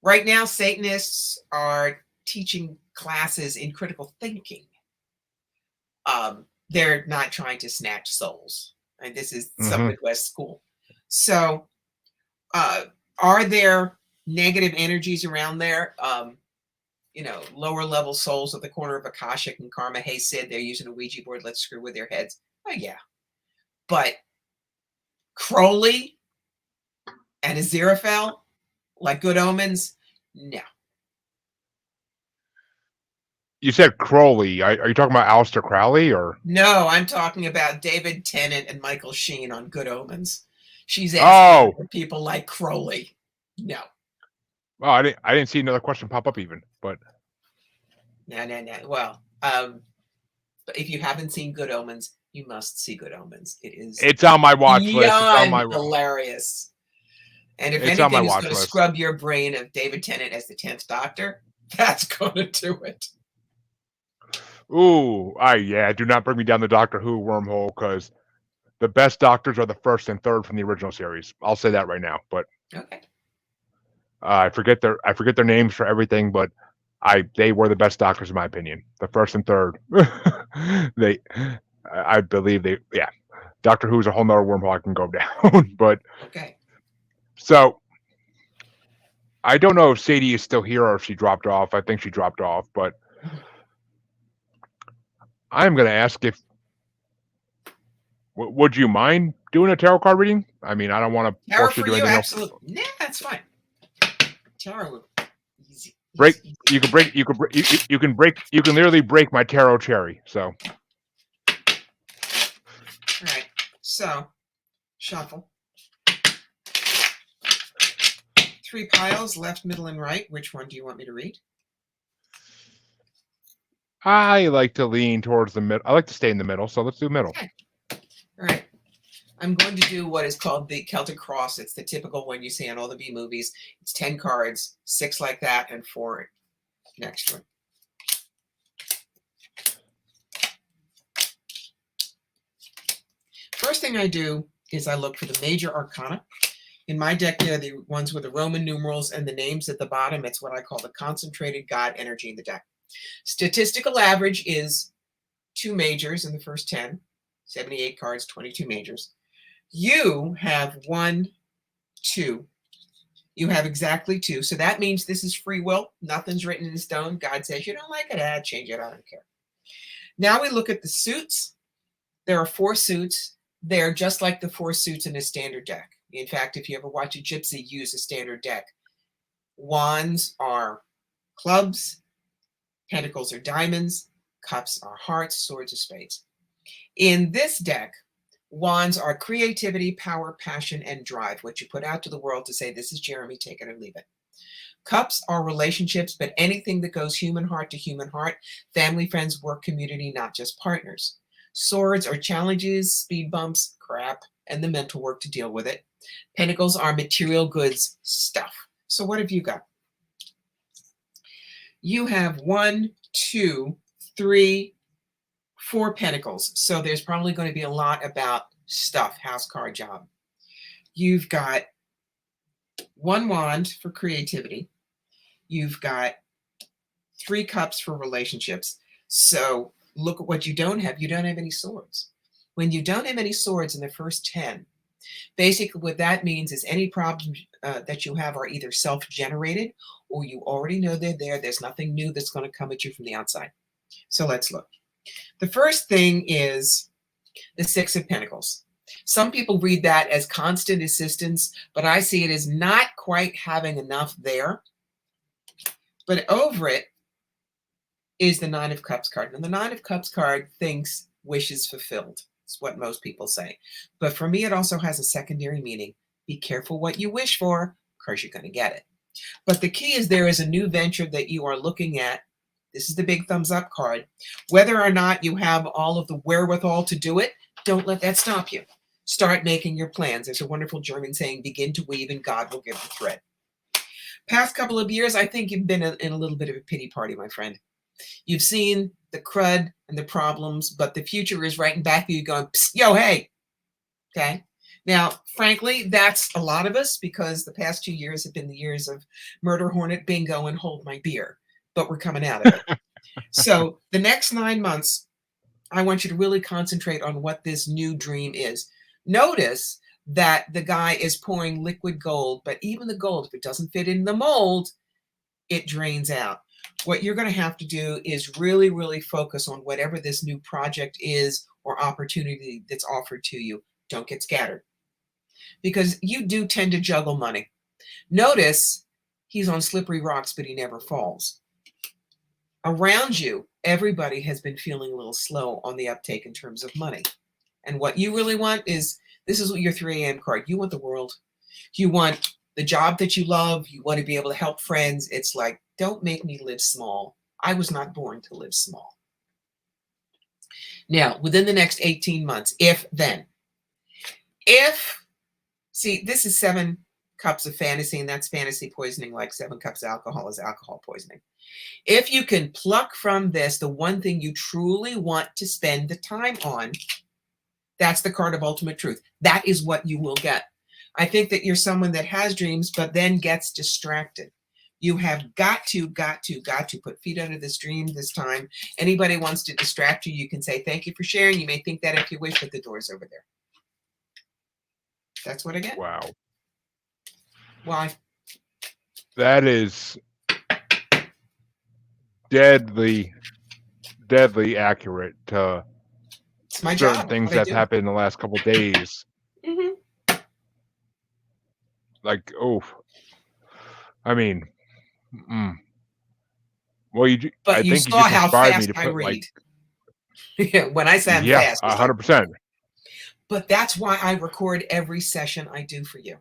Right now, Satanists are teaching classes in critical thinking. They're not trying to snatch souls. And this is some Midwest school. So, are there negative energies around there? Lower level souls at the corner of Akashic and Karma. Hey, Sid, they're using a Ouija board. Let's screw with their heads. Oh, yeah. But Crowley and Aziraphale, like Good Omens, no. You said Crowley. Are you talking about Aleister Crowley or? No, I'm talking about David Tennant and Michael Sheen on Good Omens. She's asking for people like Crowley. No. Oh, I didn't see another question pop up even, but No. Well, if you haven't seen Good Omens, you must see Good Omens. It's on my watch list. It's on my hilarious. And if it's on my anything is watch going to list. scrub your brain of David Tennant as the 10th Doctor, that's going to do it. Ooh, do not bring me down the Doctor Who wormhole because the best Doctors are the first and third from the original series. I'll say that right now. But okay, I forget their names for everything, but they were the best Doctors in my opinion. The first and third, I believe Doctor Who's a whole nother wormhole I can go down. But okay. So I don't know if Sadie is still here or if she dropped off. I think she dropped off, but I'm going to ask if would you mind doing a tarot card reading? I mean, I don't want to force you to do anything else. Absolutely. Nah, that's fine. Tarot, easy. You can literally break my tarot cherry. So. All right. So, shuffle. 3 piles, left, middle, and right. Which one do you want me to read? I like to lean towards the middle. I like to stay in the middle, so let's do middle. Okay. All right. I'm going to do what is called the Celtic Cross. It's the typical one you see on all the B movies. It's 10 cards, 6 like that, and 4 next one. First thing I do is I look for the major arcana. In my deck, they're the ones with the Roman numerals and the names at the bottom. It's what I call the concentrated God energy in the deck. Statistical average is 2 majors in the first 10, 78 cards, 22 majors. You have 1, 2. You have exactly 2. So that means this is free will. Nothing's written in stone. God says, you don't like it, change it. I don't care. Now we look at the suits. There are 4 suits. They're just like the 4 suits in a standard deck. In fact, if you ever watch a gypsy use a standard deck, wands are clubs, pentacles are diamonds, cups are hearts, swords are spades. In this deck, wands are creativity, power, passion, and drive, what you put out to the world to say, this is Jeremy, take it or leave it. Cups are relationships, but anything that goes human heart to human heart, family, friends, work, community, not just partners. Swords are challenges, speed bumps, crap, and the mental work to deal with it. Pentacles are material goods, stuff. So what have you got? You have 1, 2, 3, 4 pentacles. So there's probably going to be a lot about stuff, house, car, job. You've got 1 wand for creativity. You've got 3 cups for relationships. So look at what you don't have. You don't have any swords. When you don't have any swords in the first 10, basically what that means is any problems that you have are either self-generated or you already know they're there. There's nothing new that's going to come at you from the outside. So let's look. The first thing is the 6 of Pentacles. Some people read that as constant assistance, but I see it as not quite having enough there. But over it is the 9 of Cups card. And the 9 of Cups card thinks wishes fulfilled. It's what most people say. But for me, it also has a secondary meaning. Be careful what you wish for, because you're going to get it. But the key is there is a new venture that you are looking at. This is the big thumbs up card. Whether or not you have all of the wherewithal to do it, don't let that stop you. Start making your plans. There's a wonderful German saying, begin to weave and God will give the thread. Past couple of years, I think you've been in a little bit of a pity party, my friend. You've seen the crud and the problems, but the future is right in back of you going, psst, yo, hey. Okay. Now, frankly, that's a lot of us because the past 2 years have been the years of murder hornet bingo and hold my beer, but we're coming out of it. So the next 9 months, I want you to really concentrate on what this new dream is. Notice that the guy is pouring liquid gold, but even the gold, if it doesn't fit in the mold, it drains out. What you're going to have to do is really, really focus on whatever this new project is or opportunity that's offered to you. Don't get scattered because you do tend to juggle money. Notice he's on slippery rocks, but he never falls. Around you, everybody has been feeling a little slow on the uptake in terms of money. And what you really want is, this is your 3 a.m. card. You want the world. You want the job that you love. You want to be able to help friends. It's like, don't make me live small. I was not born to live small. Now, within the next 18 months, if, see, this is 7 cups of fantasy, and that's fantasy poisoning, like 7 cups of alcohol is alcohol poisoning. If you can pluck from this the one thing you truly want to spend the time on, that's the card of ultimate truth. That is what you will get. I think that you're someone that has dreams, but then gets distracted. You have got to put feet under this dream this time. Anybody wants to distract you, you can say, thank you for sharing. You may think that if you wish, but the door's over there. That's what I get. Wow. Why? That is deadly accurate to It's my certain job. things that have happened in the last couple of days. Mm-hmm. Like, oh, I mean, well, But I you think you saw just how inspired me fast to I put read. like, When I say I'm yeah, fast, it's like, 100%. but that's why I record every session I do for you,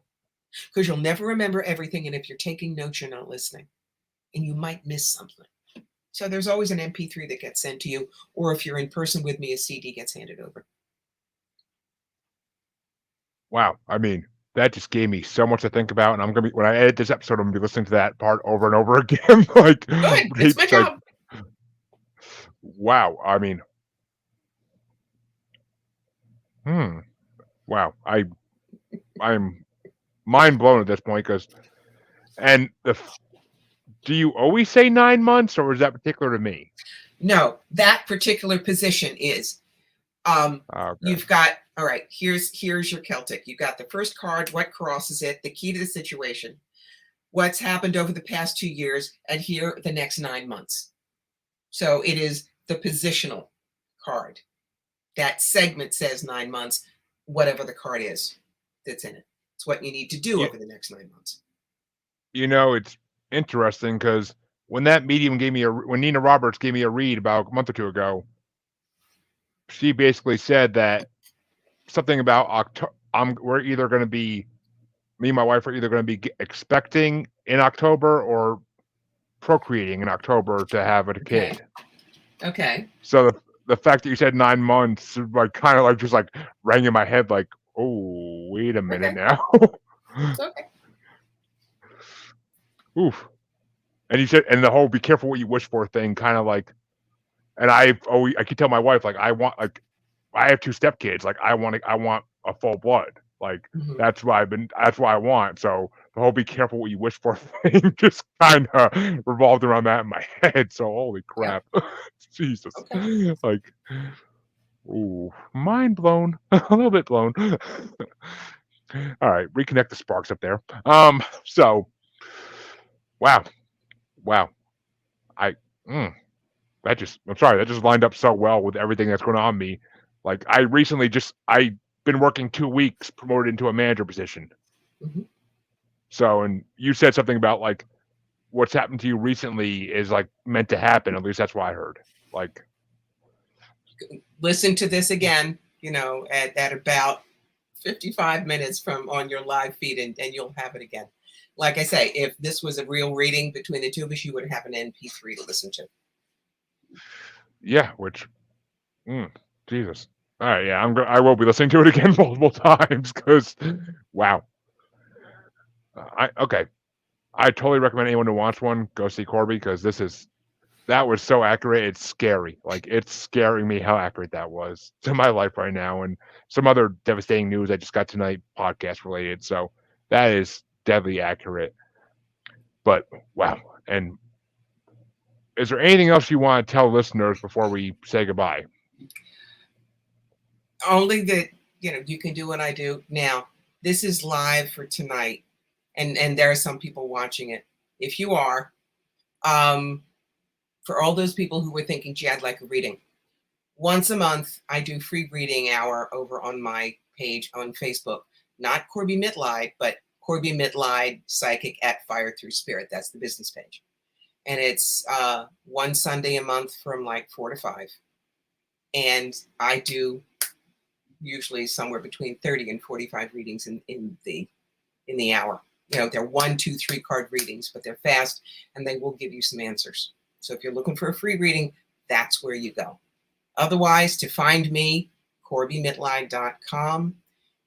because you'll never remember everything, and if you're taking notes, you're not listening, and you might miss something. So there's always an MP3 that gets sent to you, or if you're in person with me, a CD gets handed over. Wow. I mean, that just gave me so much to think about, and I'm gonna be when I edit this episode, I'm gonna be listening to that part over and over again. Like, Good. It's my like, job. wow. I mean, wow. I'm mind blown at this point because, and do you always say 9 months, or is that particular to me? No, that particular position is. Okay. You've got, all right, here's your Celtic. You've got the first card, what crosses it, the key to the situation, what's happened over the past 2 years, and here the next 9 months. So it is the positional card. That segment says 9 months, whatever the card is that's in it. It's what you need to do over the next 9 months. It's interesting because when that medium when Nina Roberts gave me a read about a month or two ago, she basically said that something about October. We're either going to be, me and my wife are either going to be expecting in October or procreating in October to have a kid. Okay. So the fact that you said 9 months, like, kind of like just like rang in my head, like, oh, wait a minute now. It's okay. Oof. And you said, and the whole "be careful what you wish for" thing, kind of like, and I keep telling my wife, like, I have 2 stepkids, like, I want a full blood, like, Mhm. that's what I want. So the whole "be careful what you wish for" thing just kind of revolved around that in my head. So holy crap, Jesus, Okay. like, ooh, mind blown, a little bit blown. All right, reconnect the sparks up there. So, wow, I. Mm. I'm sorry, that just lined up so well with everything that's going on in me. Like, I've been working 2 weeks promoted into a manager position. Mhm. So, and you said something about like what's happened to you recently is like meant to happen. At least that's what I heard. Like, Listen to this again, at about 55 minutes from on your live feed, and you'll have it again. Like I say, if this was a real reading between the two of us, you would have an MP3 to listen to. yeah, which, Jesus. All right, yeah, I will be listening to it again multiple times because, wow. Okay. I totally recommend anyone who wants one go see Corbie because that was so accurate. It's scary. Like, it's scaring me how accurate that was to my life right now. And some other devastating news I just got tonight, podcast related. So that is deadly accurate. But wow. And is there anything else you want to tell listeners before we say goodbye? Only that, you can do what I do. Now, this is live for tonight, and there are some people watching it. If you are, for all those people who were thinking, gee, I'd like a reading. Once a month, I do free reading hour over on my page on Facebook. Not Corbie Mitleid, but Corbie Mitleid Psychic at Fire Through Spirit. That's the business page. And it's one Sunday a month from like 4 to 5. And I do usually somewhere between 30 and 45 readings in the hour. They're 1, 2, 3 card readings, but they're fast and they will give you some answers. So if you're looking for a free reading, that's where you go. Otherwise, to find me, CorbieMitleid.com.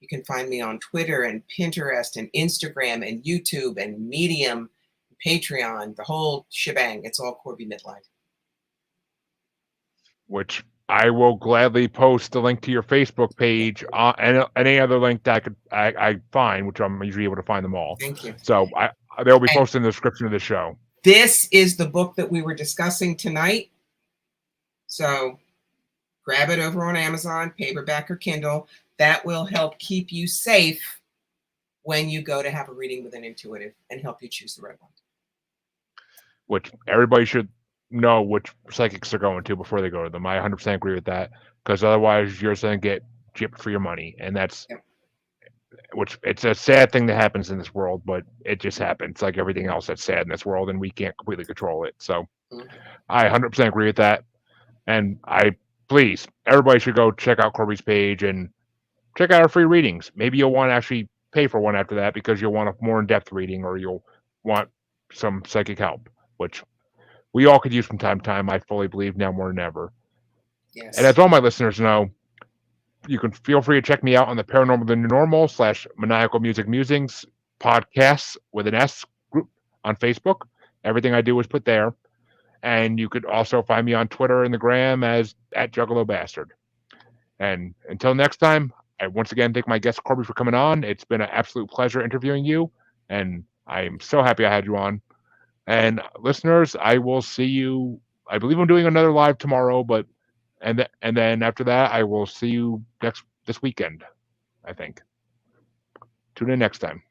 You can find me on Twitter and Pinterest and Instagram and YouTube and Medium, Patreon, the whole shebang. It's all Corbie Mitleid. Which I will gladly post the link to your Facebook page and any other link that I find, which I'm usually able to find them all. Thank you. So they'll be posted in the description of the show. This is the book that we were discussing tonight. So grab it over on Amazon, paperback or Kindle. That will help keep you safe when you go to have a reading with an intuitive and help you choose the right one. Which everybody should know which psychics they're going to before they go to them. I 100% agree with that because otherwise you're going to get gypped for your money. And that's, which it's a sad thing that happens in this world, but it just happens like everything else that's sad in this world and we can't completely control it. So I 100% agree with that. And please, everybody should go check out Corbie's page and check out our free readings. Maybe you'll want to actually pay for one after that because you'll want a more in-depth reading or you'll want some psychic help, which we all could use from time to time, I fully believe, now more than ever. Yes. And as all my listeners know, You can feel free to check me out on the Paranormal the New Normal / Maniacal Music Musings podcasts with an S group on Facebook. Everything I do is put there. And you could also find me on Twitter and the Gram as @Juggalo Bastard. And until next time, I once again thank my guest Corbie for coming on. It's been an absolute pleasure interviewing you, and I'm so happy I had you on. And listeners, I will see you. I believe I'm doing another live tomorrow, but and then after that, I will see you this weekend. I think. Tune in next time.